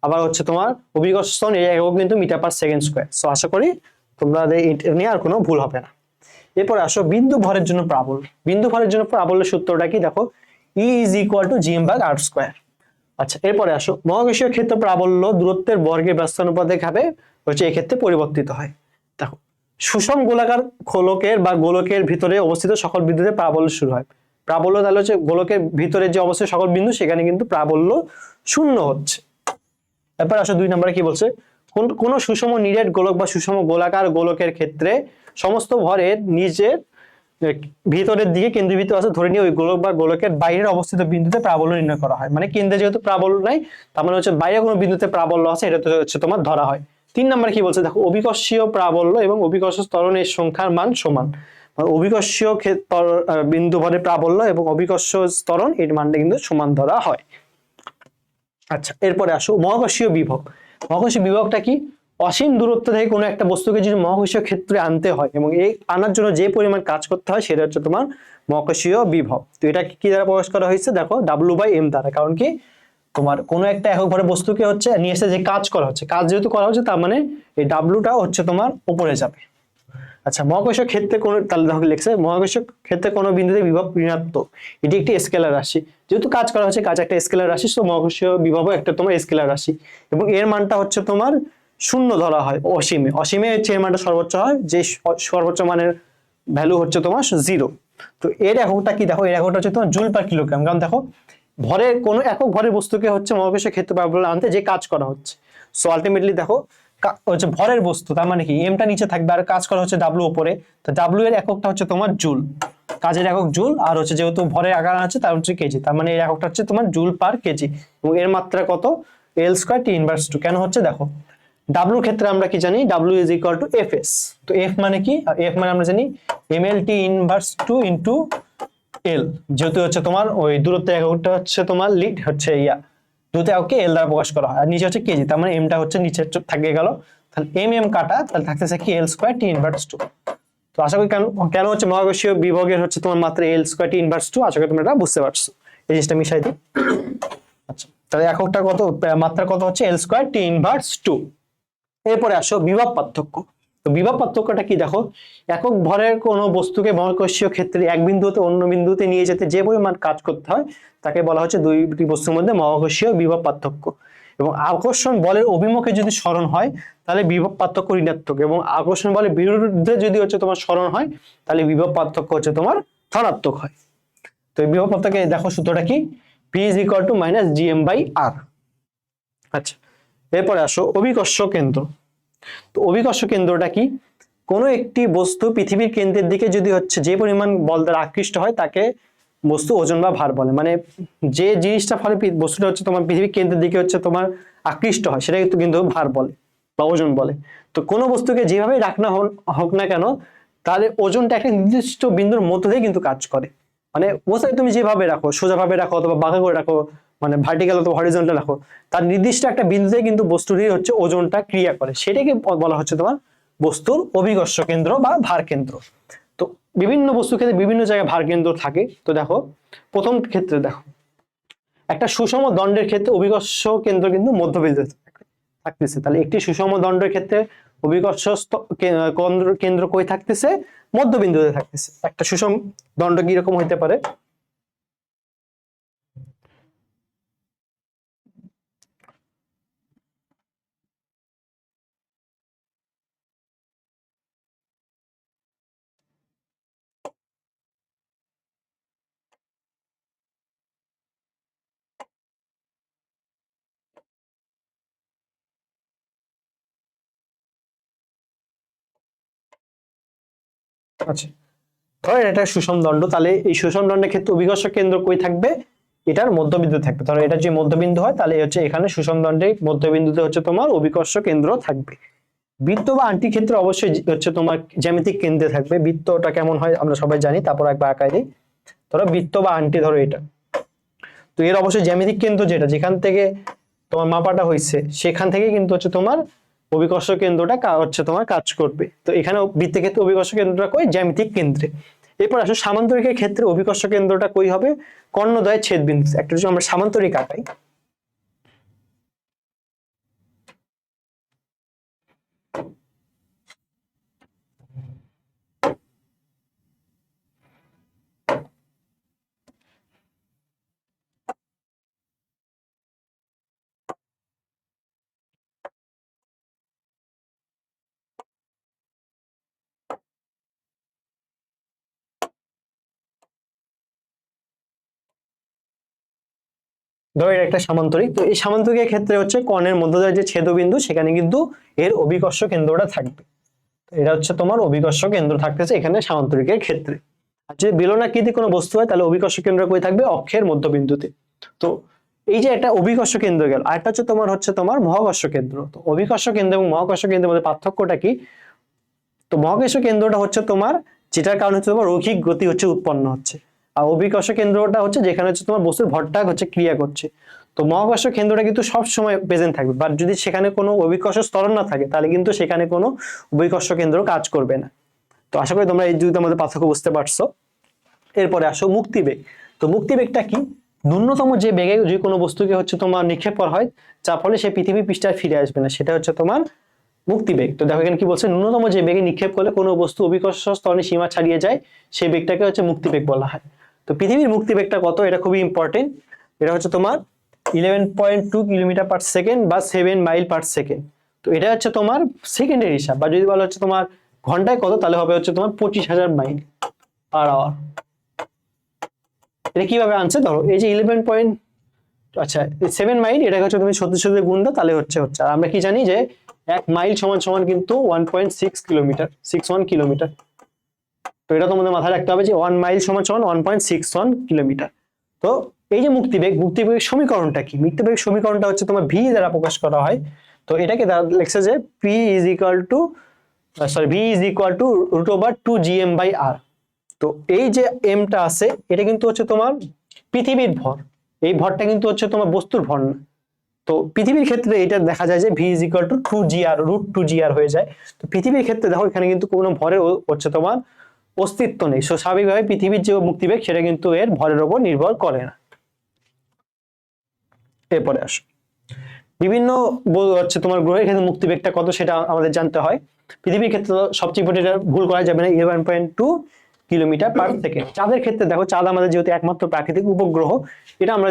আবার হচ্ছে তোমার অভিকর্ষ ত্বরণ এর একক কিন্তু metre per second square. So আশা করি তোমাদের এটা নিয়ে আর কোনো ভুল হবে না। এরপর আসো বিন্দু ভরের জন্য প্রাবল্য। বিন্দু ভরের জন্য প্রাবল্যের সূত্রটা কি? দেখো E is equal to gm ভাগ r স্কয়ার। আচ্ছা, এরপরে আসো মহাকর্ষীয় ক্ষেত্র প্রাবল্য দূরত্বের বর্গের ব্যস্তানুপাতে ভাবে হচ্ছে এই ক্ষেত্রে পরিবর্তিত হয়। দেখো সুষম গোলাকার খোলকের বা গোলকের ভিতরে অবস্থিত সকল বিন্দুতে প্রাবল্য শুরু হয়। প্রাবল্য তাহলে হচ্ছে গোলকের ভিতরে যে অবস্থিত সকল বিন্দু সেখানে কিন্তু প্রাবল্য শূন্য হচ্ছে। এরপর আসো 2 নম্বরে কি বলছে? কোন সুষম নিরেট গোলক বা সুষম গোলাকার গোলকের ক্ষেত্রে সমস্ত ভরের নিজের ভিতরের দিকে কেন্দ্রীভূত আছে ধরে নিয়ে ওই গোলক বা গোলকের বাইরের অবস্থিত বিন্দুতে প্রাবল্য নির্ণয় করা হয়। মানে কেন্দ্রে যেহেতু প্রাবল্য নাই, তার মানে হচ্ছে বাইরে কোনো বিন্দুতে প্রাবল্য আছে, এটা তো হচ্ছে তোমার ধরা হয়। 3 নম্বরে কি বলছে? দেখো অভিকর্ষীয় প্রাবল্য এবং অভিকর্ষ ত্বরণের সংখ্যার মান সমান। অভিকর্ষীয় বিন্দু ভরের প্রাবল্য এবং অভিকর্ষ ত্বরণ এর মানটা কিন্তু সমান ধরা হয়। আচ্ছা, এরপরে আসো মহাকর্ষীয় বিভব। মহাকর্ষীয় বিভবটা কি? অসীম দূরত্ব থেকে কোনো একটা বস্তুকে যদি মহাকর্ষীয় ক্ষেত্রে আনতে হয় এবং এই আনার জন্য যে পরিমাণ কাজ করতে হয় সেটা হচ্ছে তোমার মহাকর্ষীয় বিভব। তো এটা কি দ্বারা প্রকাশ করা হয়েছে? দেখো W/m দ্বারা। কারণ কি তোমার কোনো একটা একক ভরে বস্তুকে হচ্ছে নিয়ে এসে যে কাজ করা হচ্ছে, কাজ যেহেতু করা হচ্ছে তার মানে এই ডাব্লুটাও হচ্ছে তোমার উপরে যাবে। আচ্ছা, মহাকর্ষীয় ক্ষেত্রে কোন, তাহলে দেখো লিখছে মহাকর্ষীয় ক্ষেত্রে কোনো বিন্দুতে বিভব ঋণাত্মক, এটি একটি স্কেলার রাশি। যেহেতু কাজ করা হচ্ছে, কাজ একটা স্কেলার রাশি, তো মহাকর্ষীয় বিভবও একটা তোমার স্কেলার রাশি এবং এর মানটা হচ্ছে তোমার শূন্য ধরা হয় অসীমে। অসীমে হচ্ছে এর মানটা সর্বোচ্চ হয়, যে সর্বোচ্চ মানের ভ্যালু হচ্ছে তোমার 0। তো এর এককটা কি? দেখো এর এককটা হচ্ছে তোমার জুল পার কিলোগ্রাম। কারণ দেখো ভরের কোনো একক ভরের বস্তুকে হচ্ছে মহাকর্ষীয় ক্ষেত্র প্রাবল্য আনতে যে কাজ করা হচ্ছে, সো আলটিমেটলি দেখো হচ্ছে ভরের বস্তু, তার মানে কি এমটা নিচে থাকবে আর কাজ করা হচ্ছে ডাব্লু উপরে, তো ডাব্লু এর এককটা হচ্ছে তোমার জুল, কাজের একক জুল, আর হচ্ছে যেহেতু ভরের আকার আছে তার হচ্ছে কেজি, তার মানে এর এককটা হচ্ছে তোমার জুল পার কেজি এবং এর মাত্রা কত? L² T−2। কেন হচ্ছে? দেখো ডাব্লুর ক্ষেত্রে আমরা কি জানি? W is equal to Fs। তো F মানে কি? F মানে আমরা জানি mLT−2 ইন্টু L, যেহেতু হচ্ছে তোমার ওই দূরত্বের এককটা হচ্ছে তোমার লিড হচ্ছে দূরত্বের এককে L দ্বারা প্রকাশ করা হয়, আর নিচে হচ্ছে কেজি, তার মানে এমটা হচ্ছে নিচে থাকে গেল, তাহলে এম কাটা, তাহলে থাকতেছে কি L² T−2। তো আশা করি কেন হচ্ছে মহাকর্ষীয় বিভবের হচ্ছে তোমার মাত্রা L² T−2, আশা করি তোমরা এটা বুঝতে পারছো। এই জিনিসটা মিশাই দিই। আচ্ছা, তাহলে এককটা কত, মাত্রা কত হচ্ছে L² T−2। এরপরে আসো বিভব পার্থক্য। তো বিভব পার্থক্যটা কি? দেখো একক ভরের কোনো বস্তুকে মহাকর্ষীয় ক্ষেত্রে এক বিন্দু হতে অন্য বিন্দুতে নিয়ে যেতে যে পরিমাণ কাজ করতে হয় তাকে বলা হচ্ছে দুইটি বস্তুর মধ্যে মহাকর্ষীয় বিভব পার্থক্য। এবং আকর্ষণ বলের অভিমুখে যদি সরণ হয় তাহলে বিভব পার্থক্য ঋণাত্মক, এবং আকর্ষণ বলের বিরুদ্ধে যদি হচ্ছে তোমার সরণ হয় তাহলে বিভব পার্থক্য হচ্ছে তোমার ধনাত্মক হয়। তো এই বিভব পার্থক্যে দেখো সূত্রটা কি? P is equal to -gm/r। আচ্ছা, এরপরে আসো অভিকর্ষ কেন্দ্র। তো অভিকর্ষ কেন্দ্রটা কি? কোনো একটি বস্তু পৃথিবীর কেন্দ্রের দিকে যদি হচ্ছে যে পরিমাণ বল দ্বারা আকৃষ্ট হয় তাকে বস্তু ওজন বা ভার বলে। মানে যে জিনিসটা ফলে বস্তুটা হচ্ছে তোমার পৃথিবীর কেন্দ্রের দিকে হচ্ছে তোমার আকৃষ্ট হয় সেটা কিন্তু ভার বলে বা ওজন বলে। তো কোনো বস্তুকে যেভাবে রাখনা হোক না কেন তার ওজনটা একটা নির্দিষ্ট বিন্দুর মধ্য দিয়ে কিন্তু কাজ করে। মানে বস্তুকে তুমি যেভাবে রাখো, সোজাভাবে রাখো অথবা বাঁকা করে রাখো, মানে ভার্টিক্যাল অথবা হরিজন্টাল রাখো, তার নির্দিষ্ট একটা বিন্দুতে কিন্তু বস্তুটির হচ্ছে ওজনটা ক্রিয়া করে, সেটাকে বলা হচ্ছে তোমার বস্তুর অভিকর্ষ কেন্দ্র বা ভার কেন্দ্র। তো বিভিন্ন বস্তুর ক্ষেত্রে বিভিন্ন জায়গায় ভার কেন্দ্র থাকে। তো দেখো প্রথম ক্ষেত্রে দেখো একটা সুষম দণ্ডের ক্ষেত্রে অভিকর্ষ কেন্দ্র কিন্তু মধ্যবিন্দুতে থাকতেছে। তাহলে একটি সুষম দণ্ডের ক্ষেত্রে অভিকর্ষ কেন্দ্র কই থাকতেছে? মধ্যবিন্দুতে থাকতেছে। একটা সুষম দণ্ড কিরকম হইতে পারে? আচ্ছা, ধরো এটা সুষম দণ্ড, তাহলে এই সুষম দণ্ডের ক্ষেত্রে অভিকর্ষ কেন্দ্র কই থাকবে? এটার মধ্যবিন্দু থাকবে। ধরো এটা যে মধ্যবিন্দু হয় তাহলে হচ্ছে এখানে সুষম দণ্ডের মধ্যবিন্দুতে হচ্ছে তোমার অভিকর্ষ কেন্দ্র থাকবে। বৃত্ত বা আংটি ক্ষেত্রে অবশ্যই হচ্ছে তোমার জ্যামিতিক কেন্দ্রে থাকবে। বৃত্তটা কেমন হয় আমরা সবাই জানি, তারপর একবার আঁকাই দিই। ধরো বৃত্ত বা আংটি, ধরো এটা, তো এর অবশ্যই জ্যামিতিক কেন্দ্র যেটা যেখান থেকে তোমার মাপাটা হয়েছে সেখান থেকে কিন্তু হচ্ছে তোমার অভিকর্ষ কেন্দ্রটা হচ্ছে তোমার কাজ করবে। তো এখানে বৃত্তের ক্ষেত্রে অভিকর্ষ কেন্দ্রটা কই? জ্যামিতিক কেন্দ্রে। এরপর আসো সামান্তরিকের ক্ষেত্রে অভিকর্ষ কেন্দ্রটা কই হবে? কর্ণদ্বয়ের ছেদবিন্দু। একটা যদি আমরা সামান্তরিক আঁকাই, ধরো এর একটা সামান্তরিক। তো এই সামান্তরিকের ক্ষেত্রে হচ্ছে কর্ণের মধ্যদ্বয় যে ছেদবিন্দু সেখানে কিন্তু এর অভিকর্ষ কেন্দ্রটা থাকবে। এটা হচ্ছে তোমার অভিকর্ষ কেন্দ্র থাকতেছে এখানে সামান্তরিকের ক্ষেত্রে। আর যদি বেলনাকৃতি কোনো বস্তু হয় তাহলে অভিকর্ষ কেন্দ্র কই থাকবে? অক্ষের মধ্যবিন্দুতে। তো এই যে একটা অভিকর্ষ কেন্দ্র গেল, আরেকটা হচ্ছে তোমার মহাকর্ষ কেন্দ্র। তো অভিকর্ষ কেন্দ্র এবং মহাকর্ষ কেন্দ্রের মধ্যে পার্থক্যটা কি? তো মহাকর্ষ কেন্দ্রটা হচ্ছে তোমার যেটার কারণে হচ্ছে তোমার রৈখিক গতি হচ্ছে উৎপন্ন হচ্ছে, আর অভিকর্ষ কেন্দ্রটা হচ্ছে যেখানে হচ্ছে তোমার বস্তুর ভরটা হচ্ছে ক্রিয়া করছে। তো মহাকর্ষ কেন্দ্রটা কিন্তু সব সময় প্রেজেন্ট থাকবে, বাট যদি সেখানে কোনো অভিকর্ষ স্তরণ না থাকে তাহলে কিন্তু সেখানে কোনো অভিকর্ষ কেন্দ্র কাজ করবে না। তো আশা করি তোমরা এই দুইটার মধ্যে পার্থক্য বুঝতে পারছো। এরপরে আসো মুক্তিবেগ। তো মুক্তিবেগটা কি? ন্যূনতম যে বেগে যে কোনো বস্তুকে হচ্ছে তোমার নিক্ষেপ করা হয় যার ফলে সে পৃথিবী পৃষ্ঠায় ফিরে আসবে না, সেটা হচ্ছে তোমার মুক্তিবেগ। তো দেখো এখানে কি বলছে? ন্যূনতম যে বেগে নিক্ষেপ করলে কোনো বস্তু অভিকর্ষ স্তরণের সীমা ছাড়িয়ে যায় সেই বেগটাকে হচ্ছে মুক্তিবেগ বলা হয়। তো পৃথিবীর মুক্তিবেগটা কত? এটা খুবই ইম্পর্টেন্ট। এটা হচ্ছে তোমার 11.2 কিলোমিটার পার সেকেন্ড বা 7 মাইল পার সেকেন্ড। তো এটা হচ্ছে তোমার সেকেন্ডের হিসাব, বা যদি বলা হচ্ছে তোমার ঘন্টায় কত তাহলে হবে হচ্ছে তোমার 25,000 মাইল পার আওয়ার। এটা কিভাবে আনছে? ধরো এই যে 11 পয়েন্ট, আচ্ছা 7 মাইল, এটাকে হচ্ছে তুমি 36 গুণ দাও তাহলে হচ্ছে। আর আমরা কি জানি যে 1 মাইল সমান সমান কিন্তু 1.6 কিলোমিটার, 61 কিলোমিটার। তো এটা তোমাদের মাথায় রাখতে হবে যে 1 মাইল সমান সমান 1.61 কিলোমিটার। তো এই যে মুক্তিবেগের সমীকরণটা কি? মুক্তিবেগের সমীকরণটা হচ্ছে তোমার ভি দ্বারা প্রকাশ করা হয়। তো এটাকে লেখছে যে P is equal to V is equal to root over 2gm/r। তো এই যে এমটা আছে এটা কিন্তু হচ্ছে তোমার পৃথিবীর ভর, এই ভরটা কিন্তু হচ্ছে তোমার বস্তুর ভর না। তো পৃথিবীর ক্ষেত্রে এটা দেখা যায় যে V is equal to 2gr, root 2gr হয়ে যায়। তো পৃথিবীর ক্ষেত্রে দেখো এখানে কিন্তু কোনো ভরের হচ্ছে তোমার অস্তিত্ব নেই। সো স্বাভাবিকভাবে পৃথিবীর যে মুক্তিবেগ সেটা কিন্তু এর ভরের উপর নির্ভর করে না। এরপরে আসো বিভিন্ন হচ্ছে তোমার গ্রহের ক্ষেত্রে মুক্তিবেগটা কত সেটা আমাদের জানতে হয়। পৃথিবীর ক্ষেত্রে সবচেয়ে এটা ভুল করা যাবে না, 11.2 কিলোমিটার পার সেকেন্ড। চাঁদের ক্ষেত্রে দেখো চাঁদ আমাদের যেহেতু একমাত্র প্রাকৃতিক উপগ্রহ, এটা আমরা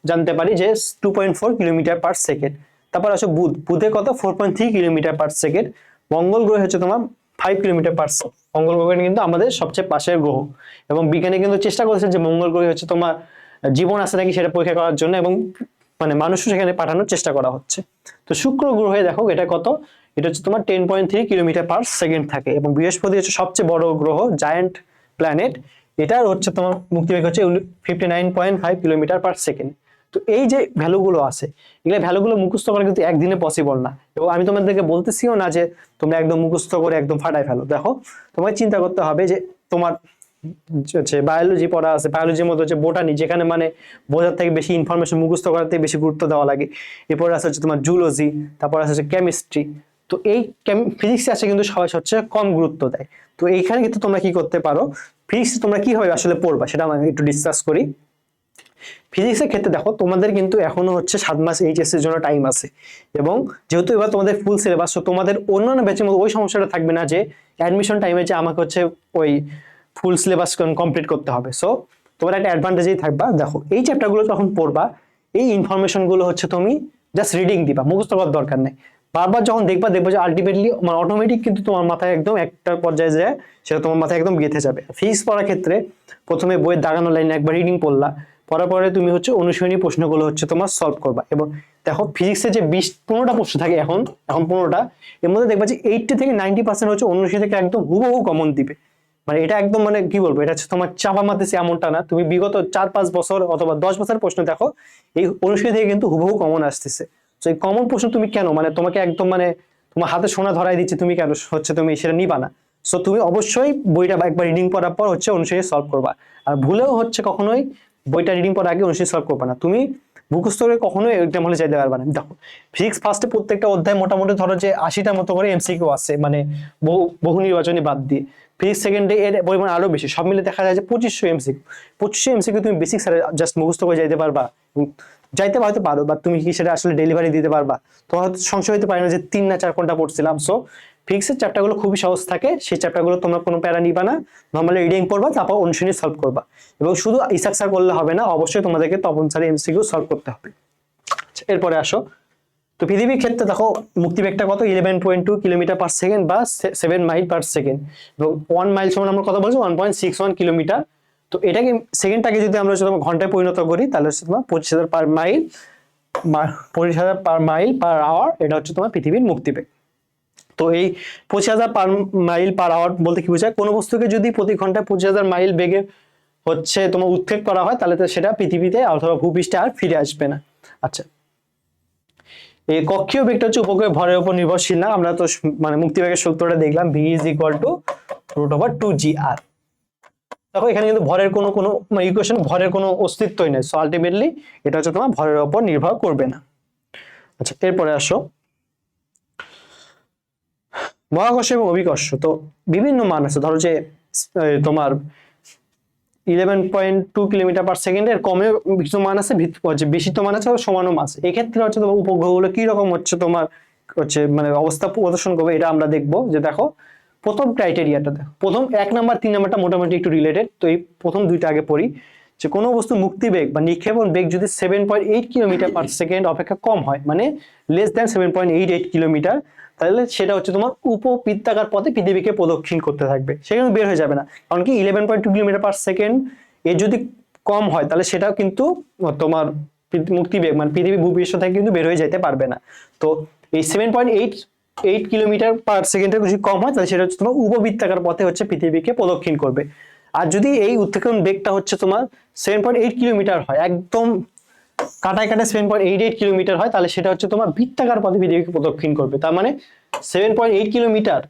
জানতে পারি যে 2.4 কিলোমিটার পার সেকেন্ড। তারপর আসো বুধে কত? 4.3 কিলোমিটার পার সেকেন্ড। মঙ্গল গ্রহে হচ্ছে তোমার 5 কিলোমিটার পার সেকেন্ড। মঙ্গল গ্রহ কিন্তু আমাদের সবচেয়ে পাশের গ্রহ, এবং বিজ্ঞানী কিন্তু চেষ্টা করেছে যে মঙ্গল গ্রহে হচ্ছে তোমার জীবন আছে নাকি সেটা পরীক্ষা করার জন্য, এবং মানে মানুষও সেখানে পাঠানোর চেষ্টা করা হচ্ছে। তো শুক্র গ্রহে দেখো এটা কত, এটা হচ্ছে তোমার 10.3 কিলোমিটার পার সেকেন্ড থাকে, এবং বৃহস্পতি হচ্ছে সবচেয়ে বড় গ্রহ, জায়ান্ট প্ল্যানেট, এটার হচ্ছে তোমার মুক্তিবেগ হচ্ছে 59.5 কিলোমিটার পার সেকেন্ড। তো এই যে ভ্যালুগুলো আছে, এগুলো ভ্যালুগুলো মুখস্থ করা কিন্তু একদিনে পসিবল না, এবং আমি তোমাদেরকে বলতেছিও না যে তোমরা একদম মুখস্থ করে একদম ফাটায় ফেলো। দেখো তোমায় চিন্তা করতে হবে যে তোমার হচ্ছে বায়োলজি পড়া আছে, বায়োলজির মধ্যে হচ্ছে বোটানি, যেখানে মানে বোঝার থেকে বেশি ইনফরমেশন মুখস্থ করার থেকে বেশি গুরুত্ব দেওয়া লাগে। এরপর আছে হচ্ছে তোমার জুলজি, তারপর আছে হচ্ছে কেমিস্ট্রি। তো এই ফিজিক্সে আছে কিন্তু সবাই হচ্ছে কম গুরুত্ব দেয়। তো এইখানে কিন্তু তোমরা কি করতে পারো, ফিজিক্স তোমরা কিভাবে আসলে পড়বা সেটা আমরা একটু ডিসকাস করি। ফিজিক্সের ক্ষেত্রে দেখো তোমাদের কিন্তু এখনো হচ্ছে 7 মাস এইচএস এর জন্য টাইম আছে, এবং যেহেতু এবার তোমাদের ফুল সিলেবাস, তো তোমাদের অন্যান্য ব্যাচের মধ্যে ওই সমস্যাটা থাকবে না যে অ্যাডমিশন টাইমে যে আমাকে হচ্ছে ওই ফুল সিলেবাস কমপ্লিট করতে হবে। সো তোমার একটা অ্যাডভান্টেজেই থাকবা। দেখো এই চ্যাপ্টারগুলো যখন পড়বা, এই ইনফরমেশন গুলো হচ্ছে তুমি জাস্ট রিডিং দিবা, মুখস্থ করার দরকার নেই। বারবার যখন দেখবা যে আলটিমেটলি মানে অটোমেটিক কিন্তু তোমার মাথায় একদম একটা পর্যায়ে যায় সেটা তোমার মাথায় একদম গেঁথে যাবে। ফিজিক্স পড়ার ক্ষেত্রে প্রথমে বইয়ের দাগানো লাইনে একবার রিডিং পড়লা, পড়ার পরে তুমি হচ্ছে অনুশীলনী প্রশ্নগুলো হচ্ছে তোমার সলভ করবা। এবং দেখো ফিজিক্সে যে 15টা প্রশ্ন থাকে এখন 15টা, এর মধ্যে দেখবা যে 80 থেকে 90% হচ্ছে অনুশীলনী থেকে একদম হুবহু কমন দিবে। মানে এটা একদম মানে কি বলবো, এটা হচ্ছে তোমার চাপা মারতেছে এমনটা না, তুমি বিগত 4-5 বছর অথবা 10 বছরের প্রশ্ন দেখো, এই অনুশীলনী থেকে কিন্তু হুবহু কমন আসতেছে। তো এই কমন প্রশ্ন তুমি কেন মানে তোমাকে একদম মানে তোমার হাতে সোনা ধরাই দিচ্ছে, তুমি কেন হচ্ছে তুমি সেটা নিবা না? সো তুমি অবশ্যই বইটা একবার রিডিং করার পর হচ্ছে অনুশীলনী সলভ করবা। আর ভুলেও হচ্ছে কখনোই বইটা রিডিং করার আগে অনুশীলনী সলভ করবা না, তুমি মুখস্থ করে কখনোই এক্সাম হলে যাইতে পারবা না। দেখো ফিজিক্স ফার্স্টে প্রত্যেকটা অধ্যায় মোটামুটি ধরো যে 80টার মতো করে এমসিকিউ আছে, মানে বহু নির্বাচনী বাদ দিয়ে। ফিজিক্স সেকেন্ডে এর পরিমাণ আরো বেশি, সব মিলে দেখা যায় যে 2500 এমসিকিউ। 2500 এমসিকিউ তুমি বেসিক জাস্ট মুখস্থ করে যাইতে পারবা, যাইতে হয়তো পারো, বা তুমি কি সেটা আসলে ডেলিভারি দিতে পারবা? তোমার হয়তো সংশয় হতে পারে না যে 3 না 4 ঘন্টা পড়ছিলাম। সো ফিজিক্সের চ্যাপ্টারগুলো খুবই সহজ থাকে, সেই চ্যাপ্টারগুলো তোমরা কোনো প্যারা নিবা না, নর্মালি রিডিং পড়বা, তারপর অনুশীলনী সলভ করবা। এবং শুধু ইসাক স্যার করলে হবে না, অবশ্যই তোমাদেরকে তপন স্যারের এমসিকিউ সলভ করতে হবে। এরপরে আসো, তো পৃথিবীর ক্ষেত্রে দেখো মুক্তিবেগটা কত, 11.2 কিলোমিটার পার সেকেন্ড বা 7 মাইল পার সেকেন্ড, এবং 1 মাইল সমান আমরা কথা বলছি 1.61 কিলোমিটার। তো এটাকে সেকেন্ডটাকে যদি আমরা ঘন্টায় পরিণত করি তাহলে হচ্ছে তোমার 25,000 per mile, 25,000 per mile per hour, এটা হচ্ছে তোমার পৃথিবীর মুক্তিবেগ। তো এই 25,000 পার মাইল পার আওয়ার বলতে কি বোঝায়, কোনো বস্তুকে যদি প্রতি ঘন্টায় 25,000 মাইল বেগে হচ্ছে তোমার উৎক্ষেপ করা হয়, তাহলে তো সেটা পৃথিবীতে অথবা ভূপৃষ্ঠে আর ফিরে আসবে না। আচ্ছা, এই কক্ষীয় বেগটা হচ্ছে উপগ্রহের ভরের উপর নির্ভরশীল না। আমরা তো মানে মুক্তিবেগের সূত্রটা দেখলাম, v = √2gr। দেখো এখানে কিন্তু ভরের কোনো ইকুয়েশন, ভরের কোনো অস্তিত্বই নেই। সো আলটিমেটলি এটা হচ্ছে তোমার ভরের উপর নির্ভর করবে না। আচ্ছা, এরপরে আসো মহাকর্ষ এবং অভিকর্ষ। তো বিভিন্ন মান আছে, ধরো যে তোমার 11.2 কিলোমিটার পার সেকেন্ডের কমে কিছু মান আছে, বেশি তো মান আছে, সমানও মান আছে। এক্ষেত্রে হচ্ছে তোমার উপগ্রহগুলো কি রকম হচ্ছে তোমার হচ্ছে মানে অবস্থা প্রদর্শন করবে, এটা আমরা দেখবো। যে দেখো প্রথম ক্রাইটেরিয়াটা দেখো, প্রথম 1 নাম্বার 3 নাম্বারটা মোটামুটি একটু রিলেটেড, তো এই প্রথম দুইটা আগে পড়ি। যে কোনো বস্তু মুক্তিবেগ বা নিক্ষেপণ বেগ যদি 7.8 কিলোমিটার পার সেকেন্ড অপেক্ষা কম হয়, মানে লেস দ্যান 7.88 কিলোমিটার, তাহলে সেটা হচ্ছে তোমার উপবৃত্তাকার পথে পৃথিবীকে প্রদক্ষিণ করতে থাকবে, সেখানে বের হয়ে যাবে না। কারণ কি 11.2 কিলোমিটার পার সেকেন্ড এর যদি কম হয়, তাহলে সেটাও কিন্তু তোমার মুক্তিবেগ মানে পৃথিবী ভূপৃষ্ঠ থেকে কিন্তু বের হয়ে যেতে পারবে না। তো এই 7.88 কিলোমিটার পার সেকেন্ডের যদি কম হয়, তাহলে সেটা হচ্ছে তোমার উপবৃত্তাকার পথে হচ্ছে পৃথিবীকে প্রদক্ষিণ করবে। আর যদি এই উৎক্ষেপণ বেগটা হচ্ছে তোমার 7.8 কিলোমিটার হয়, একদম কাটায় কাটায় 7.88 কিলোমিটার হয়, তাহলে সেটা হচ্ছে তোমার বৃত্তাকার পথে পৃথিবীকে প্রদক্ষিণ করবে। তার মানে 7.8 কিলোমিটার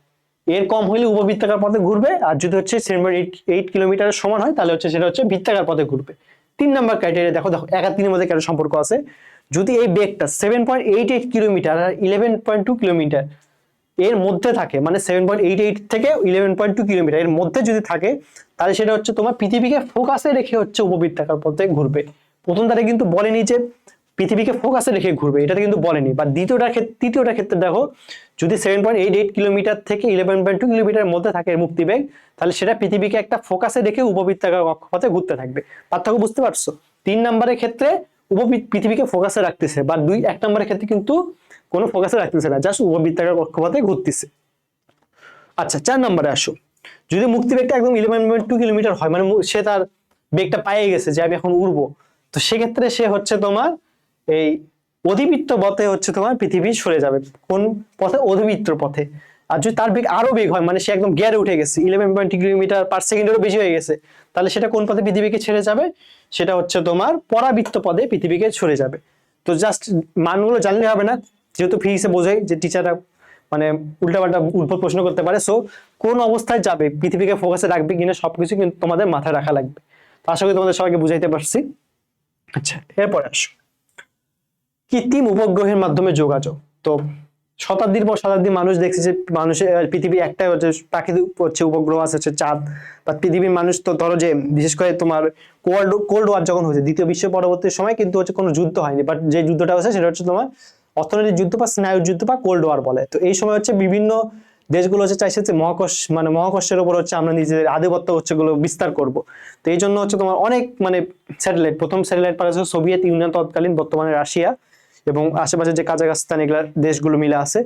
এর কম হলে উপবৃত্তাকার পথে ঘুরবে, আর যদি হচ্ছে 7.8 কিলোমিটারের সমান হয়, তাহলে হচ্ছে সেটা হচ্ছে বৃত্তাকার পথে ঘুরবে। 3 নাম্বার ক্রাইটেরিয়া দেখো, দেখো 1 আর 3 এর মধ্যে কেন সম্পর্ক আছে। যদি এই বেগটা 7.88 কিলোমিটার আর 11.2 কিলোমিটার এর মধ্যে থাকে, মানে 7.88 থেকে 11.2 কিলোমিটার এর মধ্যে যদি থাকে, তাহলে সেটা হচ্ছে তোমার পৃথিবীকে ফোকাসে রেখে হচ্ছে উপবৃত্তাকার পথে ঘুরবে। প্রথম তারে কিন্তু বলেনি যে পৃথিবীকে ফোকাসে রেখে ঘুরবে, এটাতে কিন্তু বলেনি। বা তৃতীয়টা ক্ষেত্রে দেখো, যদি 7.88 কিলোমিটার থেকে 11.2 কিলোমিটারের মধ্যে থাকে মুক্তিবেগ, তাহলে সেটা পৃথিবীকে একটা ফোকাসে রেখে উপবৃত্তাকার কক্ষপথে ঘুরতে থাকবে। পার্থক্য বুঝতে পারছো? 3 নম্বরের ক্ষেত্রে পৃথিবীকে ফোকাসে রাখতেছে, বা 1 নম্বরের ক্ষেত্রে কিন্তু কোনো ফোকাসে রাখতেছে না, জাস্ট উপবৃত্তাকার কক্ষপথে ঘুরতেছে। আচ্ছা, 4 নম্বরে আসো। যদি মুক্তিবেগটা একদম 11.2 কিলোমিটার হয়, মানে সে তার বেগটা পাইয়ে গেছে যে আমি এখন উড়বো, তো সেক্ষেত্রে সে হচ্ছে তোমার এই অধিবৃত্ত পথে হচ্ছে তোমার পৃথিবী সরে যাবে। কোন পথে? অধিবৃত্ত পথে। আর যদি তার বেগ আরো বেগ হয়, মানে সে একদম গিয়ারে উঠে গেছে, 11.2 কিলোমিটার/সেকেন্ডেরও বেশি হয়ে গেছে, তাহলে সেটা কোন পথে পৃথিবীকে ছেড়ে যাবে? সেটা হচ্ছে তোমার পরাবৃত্ত পদে পৃথিবীকে সরে যাবে। তো জাস্ট মানগুলো জানলে হবে না, যেহেতু ফিজিক্সে বোঝাই যে টিচাররা মানে উল্টাপাল্টা উদ্ভট প্রশ্ন করতে পারে। সো কোন অবস্থায় যাবে, পৃথিবীকে ফোকাসে রাখবে কিনা, সবকিছু কিন্তু তোমাদের মাথায় রাখা লাগবে। তো আশা করি তোমাদের সবাইকে বুঝাইতে পারছি। আচ্ছা, এরপরে আসো কৃত্রিম উপগ্রহের মাধ্যমে যোগাযোগ। তো শতাব্দীর পর শতাব্দী মানুষ দেখছে যে মানুষের পৃথিবী একটাই হচ্ছে প্রাকৃতিক হচ্ছে উপগ্রহ আছে, হচ্ছে চাঁদ। বা পৃথিবীর মানুষ তো ধরো যে বিশেষ করে তোমার কোল্ড ওয়ার যখন হয়েছে, দ্বিতীয় বিশ্ব পরবর্তী সময় কিন্তু হচ্ছে কোনো যুদ্ধ হয়নি, বাট যে যুদ্ধটা হচ্ছে সেটা হচ্ছে তোমার অর্থনৈতিক যুদ্ধ বা স্নায়ুর যুদ্ধ বা কোল্ড ওয়ার বলে। তো এই সময় হচ্ছে বিভিন্ন দেশগুলো হচ্ছে চাইছে যে মহাকাশ মানে মহাকাশের উপর হচ্ছে আমরা নিজেদের আধিপত্য হচ্ছে গুলো বিস্তার করব। তো এই জন্য হচ্ছে তোমার অনেক মানে স্যাটেলাইট, প্রথম স্যাটেলাইট পাঠাচ্ছে সোভিয়েত ইউনিয়ন তৎকালীন, বর্তমানে রাশিয়া এবং আশেপাশে যে কাজাখস্তান এগুলা দেশগুলো মিলে আছে।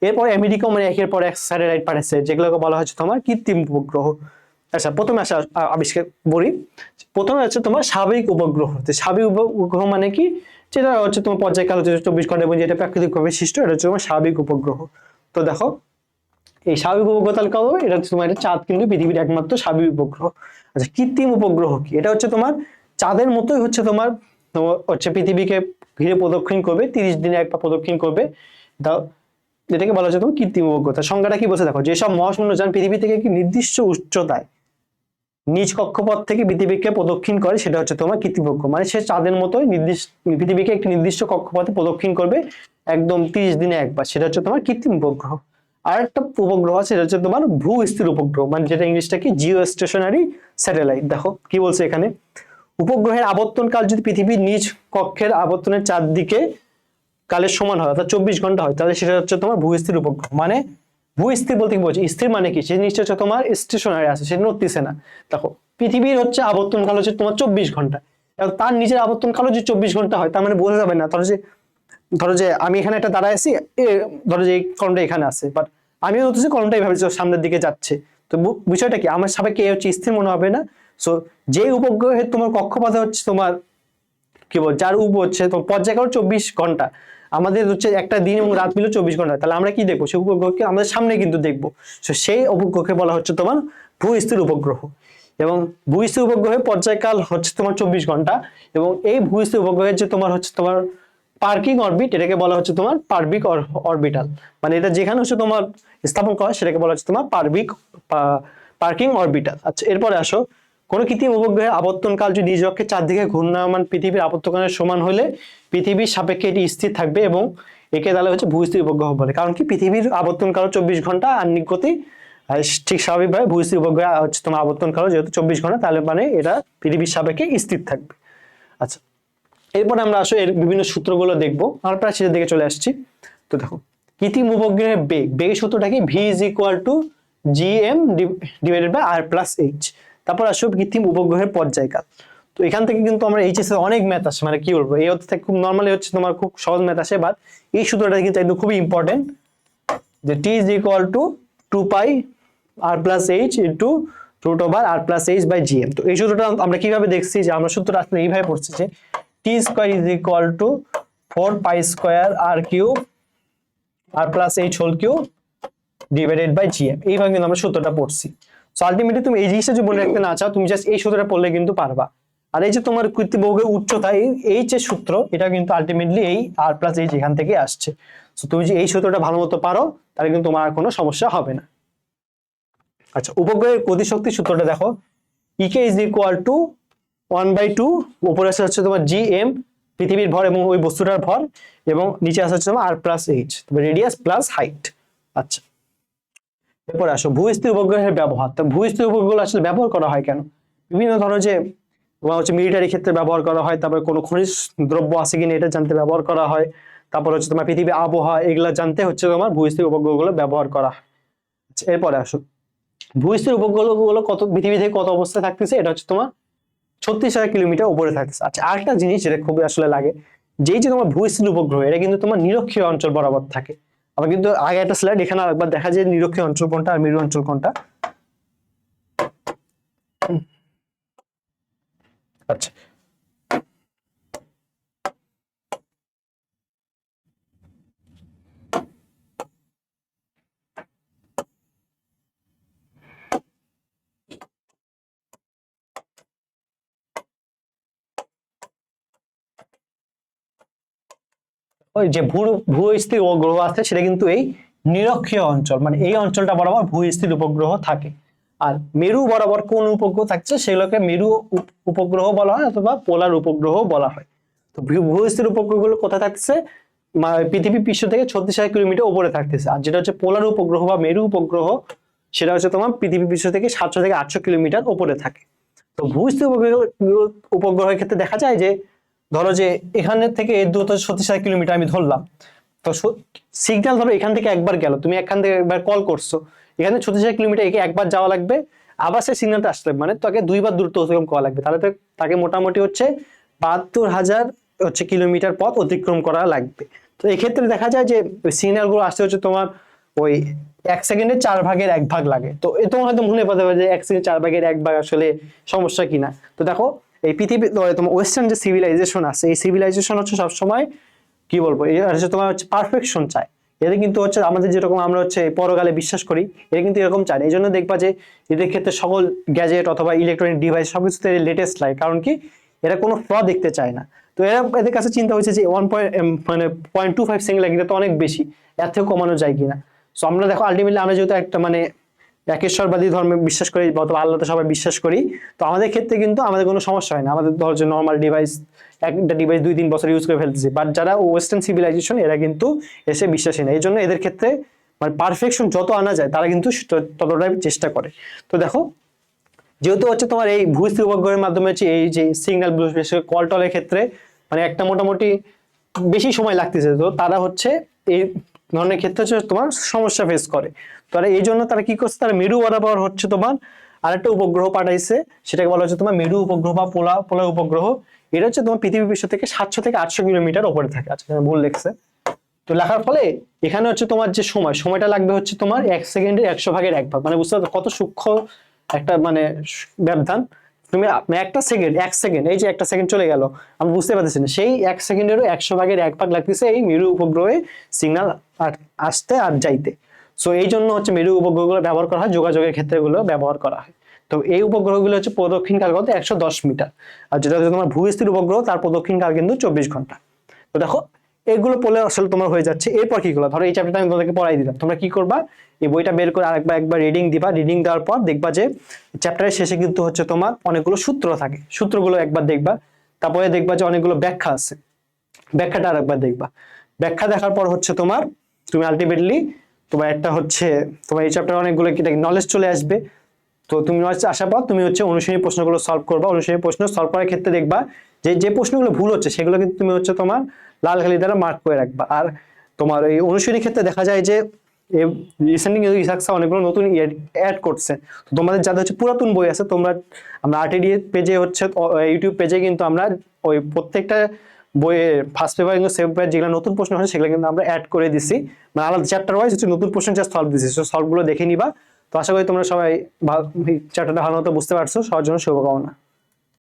এরপর আমেরিকাও মানে একের পর এক স্যাটেলাইট পাঠাচ্ছে, যেগুলোকে বলা হচ্ছে তোমার কৃত্রিম উপগ্রহ। আচ্ছা, প্রথমে আসা আবিষ্কার বলি। প্রথমে হচ্ছে তোমার স্বাভাবিক উপগ্রহ। স্বাভাবিক উপগ্রহ মানে কি? যেটা হচ্ছে তোমার পর্যায়কাল হচ্ছে 24 ঘন্টা এবং যেটা প্রাকৃতিকভাবে সৃষ্ট, এটা হচ্ছে তোমার স্বাভাবিক উপগ্রহ। তো দেখো এই স্বাভাবিক উপগ্রহ তাহলে কবে? এটা হচ্ছে তোমার চাঁদ কিন্তু পৃথিবীর একমাত্র স্বাভাবিক উপগ্রহ। আচ্ছা, কৃত্রিম উপগ্রহ কি? এটা হচ্ছে তোমার চাঁদের মতোই হচ্ছে তোমার হচ্ছে পৃথিবীকে ঘিরে প্রদক্ষিণ করবে, 30 দিনে একবার প্রদক্ষিণ করবে। দাও, যেটাকে বলা হচ্ছে তোমার কৃত্রিম উপগ্রহ। তার সংজ্ঞাটা কি বলছে দেখো, যেসব মহাশূন্য যান পৃথিবী থেকে একটি নির্দিষ্ট উচ্চতায় নিজ কক্ষপথ থেকে পৃথিবীকে প্রদক্ষিণ করে, সেটা হচ্ছে তোমার কৃত্রিম উপগ্রহ। মানে সে চাঁদের মতোই নির্দিষ্ট পৃথিবীকে একটি নির্দিষ্ট কক্ষপথে প্রদক্ষিণ করবে একদম 30 দিনে একবার, সেটা হচ্ছে তোমার কৃত্রিম উপগ্রহ। আর একটা উপগ্রহ আছে, সেটা হচ্ছে তোমার ভূস্থির উপগ্রহ, মানে যেটা ইংলিশটা কি জিও স্টেশনারি স্যাটেলাইট। দেখো কি বলছে এখানে, উপগ্রহের আবর্তন কাল যদি পৃথিবীর নিজ কক্ষের আবর্তনের চারদিকে কালের সমান হয়, অর্থাৎ 24 ঘন্টা হয়, তাহলে সেটা হচ্ছে তোমার ভূস্থির উপগ্রহ। মানে ভূস্থির বলতে কি বলছি, স্থির মানে কি, সেই জিনিসটা হচ্ছে তোমার স্টেশনারি আছে, সেটা নড়তেছে না। দেখো পৃথিবীর হচ্ছে আবর্তন কাল হচ্ছে তোমার 24 ঘন্টা, এবং তার নিজের আবর্তন কালও যদি 24 ঘন্টা হয়, তার মানে বোঝা যাবে না। ধরো যে আমি এখানে একটা দাঁড়ায় আছি, ধরো যে এই কলমটা এখানে আছে, বাট আমিও হচ্ছে কলমটা এইভাবে সামনের দিকে যাচ্ছে। তো বিষয়টা কি, আমার সাপেক্ষে হচ্ছে স্থির মনে হবে না। সো যে উপগ্রহের তোমার কক্ষপথে হচ্ছে তোমার কি বল, যার হচ্ছে তোমার পর্যায়কাল 24 ঘন্টা, আমাদের হচ্ছে একটা দিন এবং রাত মিলে 24 ঘন্টা, তাহলে আমরা কি দেখবো? সেই উপগ্রহকে আমাদের সামনে কিন্তু দেখবো। তো সেই উপগ্রহকে বলা হচ্ছে তোমার ভূস্থির উপগ্রহ। এবং ভূস্থির উপগ্রহের পর্যায়কাল হচ্ছে তোমার 24 ঘন্টা। এবং এই ভূস্থির উপগ্রহের যে তোমার হচ্ছে তোমার পার্কিং অরবিট, এটাকে বলা হচ্ছে তোমার পার্বিক অরবিটাল। মানে এটা যেখানে হচ্ছে তোমার স্থাপন করা, সেটাকে বলা হচ্ছে তোমার পার্কিং অরবিটাল। আচ্ছা, এরপরে আসো, কোন কৃত্রিম উপগ্রহের আবর্তনকাল যদি নিজ অক্ষের চারদিকে ঘূর্ণায়মান পৃথিবীর আবর্তনকালের সমান হলে পৃথিবীর সাপেক্ষে এটি স্থির থাকবে, এবং একে তাহলে হচ্ছে ভূস্থির উপগ্রহ বলে। কারণ কি, পৃথিবীর আবর্তনকাল 24 ঘন্টা আর গতি, ঠিক স্বাভাবিকভাবে ভূস্থির উপগ্রহ হচ্ছে তোমার আবর্তনকাল যেহেতু 24 ঘন্টা, তাহলে মানে এটা পৃথিবীর সাপেক্ষে স্থির থাকবে। আচ্ছা, এরপরে আমরা আসলে এর বিভিন্ন সূত্রগুলো দেখবো, আমরা প্রায় শেষের দিকে চলে আসছি। তো দেখো কৃত্রিম উপগ্রহের বেগ সূত্রটা কি, V is equal to GM divided by R plus H. তারপর আসবে কৃত্রিম উপগ্রহের পর্যায়কাল। তো এখান থেকে কিন্তু আমরা এইচএস এর অনেক ম্যাথ আসে, মানে কি বলবো, এই অর্থে খুব নর্মালি হচ্ছে তোমার খুব সহজ ম্যাথ আসে, বাট এই সূত্রটা কিন্তু একদম খুবই ইম্পর্টেন্ট, যে T is equal to 2 pi R plus H into root over R plus H by GM. তো এই সূত্রটা আমরা কিভাবে দেখছি, যে আমরা সূত্রটা আসলে এইভাবে পড়ছি, যে T square is equal to 4 pi square R cube R plus H whole cube divided by GM. এইভাবে কিন্তু আমরা সূত্রটা পড়ছি। সো আলটিমেটলি তুমি এই জিনিসটা যদি মনে রাখতে না চাও, তুমি জাস্ট এই সূত্রটা পড়লে কিন্তু পারবা। আর এই যে তোমার কৃত্রিম উপগ্রহের উচ্চতা, এই যে সূত্র, এটা কিন্তু আলটিমেটলি এই আর প্লাস এইচ এখান থেকে আসছে। সো তুমি যদি এই সূত্রটা ভালো মতো পারো, তাহলে কিন্তু তোমার কোনো সমস্যা হবে না। আচ্ছা, উপগ্রহের গতিশক্তি সূত্রটা দেখো, ইকে ইজ ইকুয়াল টু 1/2, উপরে আসে হচ্ছে তোমার জিএম পৃথিবীর ভর এবং ওই বস্তুটার ভর, এবং নিচে আসে হচ্ছে তোমার R plus H, radius plus height. আচ্ছা, এরপর আসো ভূস্থির উপগ্রহের ব্যবহার। তো ভূস্থির উপগ্রহ আসলে ব্যবহার করা হয় কেন? বিভিন্ন ধরনের যে তোমার হচ্ছে মিলিটারি ক্ষেত্রে ব্যবহার করা হয়, তারপরে কোনো খনিজ দ্রব্য আছে কিনা এটা জানতে ব্যবহার করা হয়, তারপর হচ্ছে তোমার পৃথিবীর আবহাওয়া এগুলা জানতে হচ্ছে তোমার ভূস্থির উপগ্রহগুলো ব্যবহার করা হয়। আচ্ছা, এরপরে আসো ভূস্থির উপগ্রহগুলো কত পৃথিবী থেকে কত অবস্থায় থাকতেছে, এটা হচ্ছে তোমার 36,000 কিলোমিটার উপরে থাকতেছে। আচ্ছা, আরেকটা জিনিস যেটা খুবই আসলে লাগে, যেই যে তোমার ভূস্থির উপগ্রহ, এটা কিন্তু তোমার নিরক্ষীয় অঞ্চল বরাবর থাকে। আবার কিন্তু আগে একটা স্লাইড এখানে আরেকবার দেখা যায় নিরক্ষীয় অঞ্চল কোনটা আর মেরু অঞ্চল কোনটা। আচ্ছা, ওই যে ভূস্থির উপগ্রহ আছে সেটা কিন্তু এই নিরক্ষীয় অঞ্চল, মানে এই অঞ্চলটা বরাবর ভূস্থির উপগ্রহ থাকে। আর মেরু বরাবর কোন উপগ্রহ থাকছে সেগুলোকে মেরু উপগ্রহ বলা হয় অথবা পোলার উপগ্রহ বলা হয়। তো ভূস্থির উপগ্রহগুলো কোথায় থাকছে, পৃথিবী পৃষ্ঠ থেকে 36,000 কিলোমিটার উপরে থাকতেছে। আর যেটা হচ্ছে পোলার উপগ্রহ বা মেরু উপগ্রহ সেটা হচ্ছে তোমার পৃথিবী পৃষ্ঠ থেকে 700 থেকে 800 কিলোমিটার উপরে থাকে। তো ভূস্থির উপগ্রহের ক্ষেত্রে দেখা যায় যে ধরো যে এখানে থেকে এর দূরত্ব 36,000 কিলোমিটার আমি ধরলাম, তো সিগন্যাল ধরো এখান থেকে একবার গেল, তুমি এখান থেকে একবার কল করছো, এখানে 36,000 কিলোমিটার একে একবার যাওয়া লাগবে, আবার সেই সিগন্যালটা আসলে মানে তাকে দুইবার দূরত্ব অতিক্রম করা লাগবে, তাহলে তাকে মোটামুটি হচ্ছে 72,000 হচ্ছে কিলোমিটার পথ অতিক্রম করা লাগবে। তো এক্ষেত্রে দেখা যায় যে সিগন্যাল গুলো আসতে হচ্ছে তোমার ওই 1 সেকেন্ডে 1/4 ভাগ লাগে। তো এ তোমার হয়তো মনে পড়তে পারে যে 1 সেকেন্ড 1/4 আসলে সমস্যা কিনা। তো দেখো এই পৃথিবী তোমার ওয়েস্টার্ন যে সিভিলাইজেশন আছে, এই সিভিলাইজেশন হচ্ছে সবসময় কি বলবো, এটা হচ্ছে তোমার হচ্ছে পারফেকশন চায়। এদের কিন্তু হচ্ছে আমাদের যেরকম আমরা হচ্ছে পরকালে বিশ্বাস করি, এরা কিন্তু এরকম চায় না। এই জন্য দেখবা যে এদের ক্ষেত্রে সকল গ্যাজেট অথবা ইলেকট্রনিক ডিভাইস সবকিছুতে লেটেস্ট লাগে, কারণ কি এরা কোনো ফ্ল দেখতে চায় না। তো এরা এদের কাছে চিন্তা হচ্ছে যে 0.25 সেকেন্ড লাগে, এটা তো অনেক বেশি, এর থেকে কমানো যায় কিনা। সো আমরা দেখো আলটিমেটলি আমরা যেহেতু একটা মানে একেশ্বরবাদী ধর্মে বিশ্বাস করি অথবা আল্লাহতে সবাই বিশ্বাস করি, তো আমাদের ক্ষেত্রে কিন্তু আমাদের কোনো সমস্যা হয় না। আমাদের ধরো যে নর্মাল ডিভাইস, একটা ডিভাইস 2-3 বছর ইউজ করে ফেলতেছি, বাট যারা ওয়েস্টার্ন সিভিলাইজেশন এরা কিন্তু এসে বিশ্বাসী না। এই জন্য এদের ক্ষেত্রে মানে পারফেকশন যত আনা যায় তারা কিন্তু ততটাই চেষ্টা করে। তো দেখো যেহেতু হচ্ছে তোমার এই ভূস্থির উপগ্রহের মাধ্যমে হচ্ছে এই যে সিগন্যাল কল টলের ক্ষেত্রে মানে একটা মোটামুটি বেশি সময় লাগতেছে, তো তারা হচ্ছে এই ধরনের ক্ষেত্রে হচ্ছে তোমার সমস্যা ফেস করে। তারা এই জন্য তারা কি করছে, তারা মেরু বরাবর হচ্ছে তোমার আরেকটা উপগ্রহ পাঠাইছে, সেটাকে বলা হচ্ছে তোমার মেরু উপগ্রহ বা পোলার উপগ্রহ। এটা হচ্ছে তোমার পৃথিবী পৃষ্ঠ থেকে 700 থেকে 800 কিলোমিটার উপরে থাকে। আচ্ছা ভুল লিখছে, তো লেখার ফলে এখানে হচ্ছে তোমার যে সময়টা লাগবে হচ্ছে তোমার 1 সেকেন্ডের 100/1 মানে বুঝতে পারছো কত সূক্ষ্ম একটা মানে ব্যবধান। তুমি একটা সেকেন্ড 1 সেকেন্ড, এই যে একটা সেকেন্ড চলে গেল আমি বুঝতে পারতেছি না, সেই 1 সেকেন্ডেরও 100/1 লাগতেছে এই মেরু উপগ্রহে সিগন্যাল আসতে আর যাইতে। সো এই জন্য হচ্ছে মেরু উপগ্রহগুলো ব্যবহার করা হয়, যোগাযোগের ক্ষেত্রে গুলো ব্যবহার করা হয়। তো এই উপগ্রহগুলো হচ্ছে প্রদক্ষিণ কাল কত 110 মিটার, আর যেটা হচ্ছে তোমার ভূস্থির উপগ্রহ তার প্রদক্ষিণ কাল কিন্তু 24 ঘন্টা। তো দেখো এগুলো পড়লে আসলে তোমার হয়ে যাচ্ছে। এরপর কি করবা, ধরো এই চ্যাপ্টারটা আমি তোমাদেরকে পড়াই দিলাম, তোমরা কি করবা এই বইটা বের করে একবার রিডিং দিবা। রিডিং দেওয়ার পর দেখবা যে চ্যাপ্টারের শেষে কিন্তু হচ্ছে তোমার অনেকগুলো সূত্র থাকে, সূত্রগুলো একবার দেখবা। তারপরে দেখবা যে অনেকগুলো ব্যাখ্যা আছে, ব্যাখ্যাটা আরেকবার দেখবা। ব্যাখ্যা দেখার পর হচ্ছে তোমার তুমি আলটিমেটলি তোমার একটা হচ্ছে তোমার এই চ্যাপ্টারে অনেকগুলো নলেজ চলে আসবে। তো তুমি আসার পর তুমি হচ্ছে অনুশীলনী প্রশ্নগুলো সলভ করবা। অনুশীলনী প্রশ্ন সলভ করার ক্ষেত্রে দেখবা যে যে প্রশ্নগুলো ভুল হচ্ছে সেগুলো কিন্তু তুমি হচ্ছে তোমার লাল কালি দ্বারা মার্ক করে রাখবা। আর তোমার এই অনুশীলনী ক্ষেত্রে দেখা যায় যে রিসেন্টলি ইসাকসা অনেকগুলো নতুন অ্যাড করছে। তো তোমাদের যাদের হচ্ছে পুরাতন বই আছে, তোমরা আমরা আরটিডি পেজে হচ্ছে ইউটিউব পেজে কিন্তু আমরা ওই প্রত্যেকটা বইয়ের ফার্স্ট পেপার কিন্তু সেভ পেপার যেগুলো নতুন প্রশ্ন হচ্ছে সেগুলো কিন্তু আমরা অ্যাড করে দিছি, মানে আলাদা চ্যাপ্টার ওয়াইজ হচ্ছে নতুন প্রশ্ন জাস্ট সলভ দিছি। সলভগুলো দেখে নিবা। তো আশা করি তোমরা সবাই চ্যাপ্টারটা ভালো মতো বুঝতে পারছো। সবার জন্য শুভকামনা।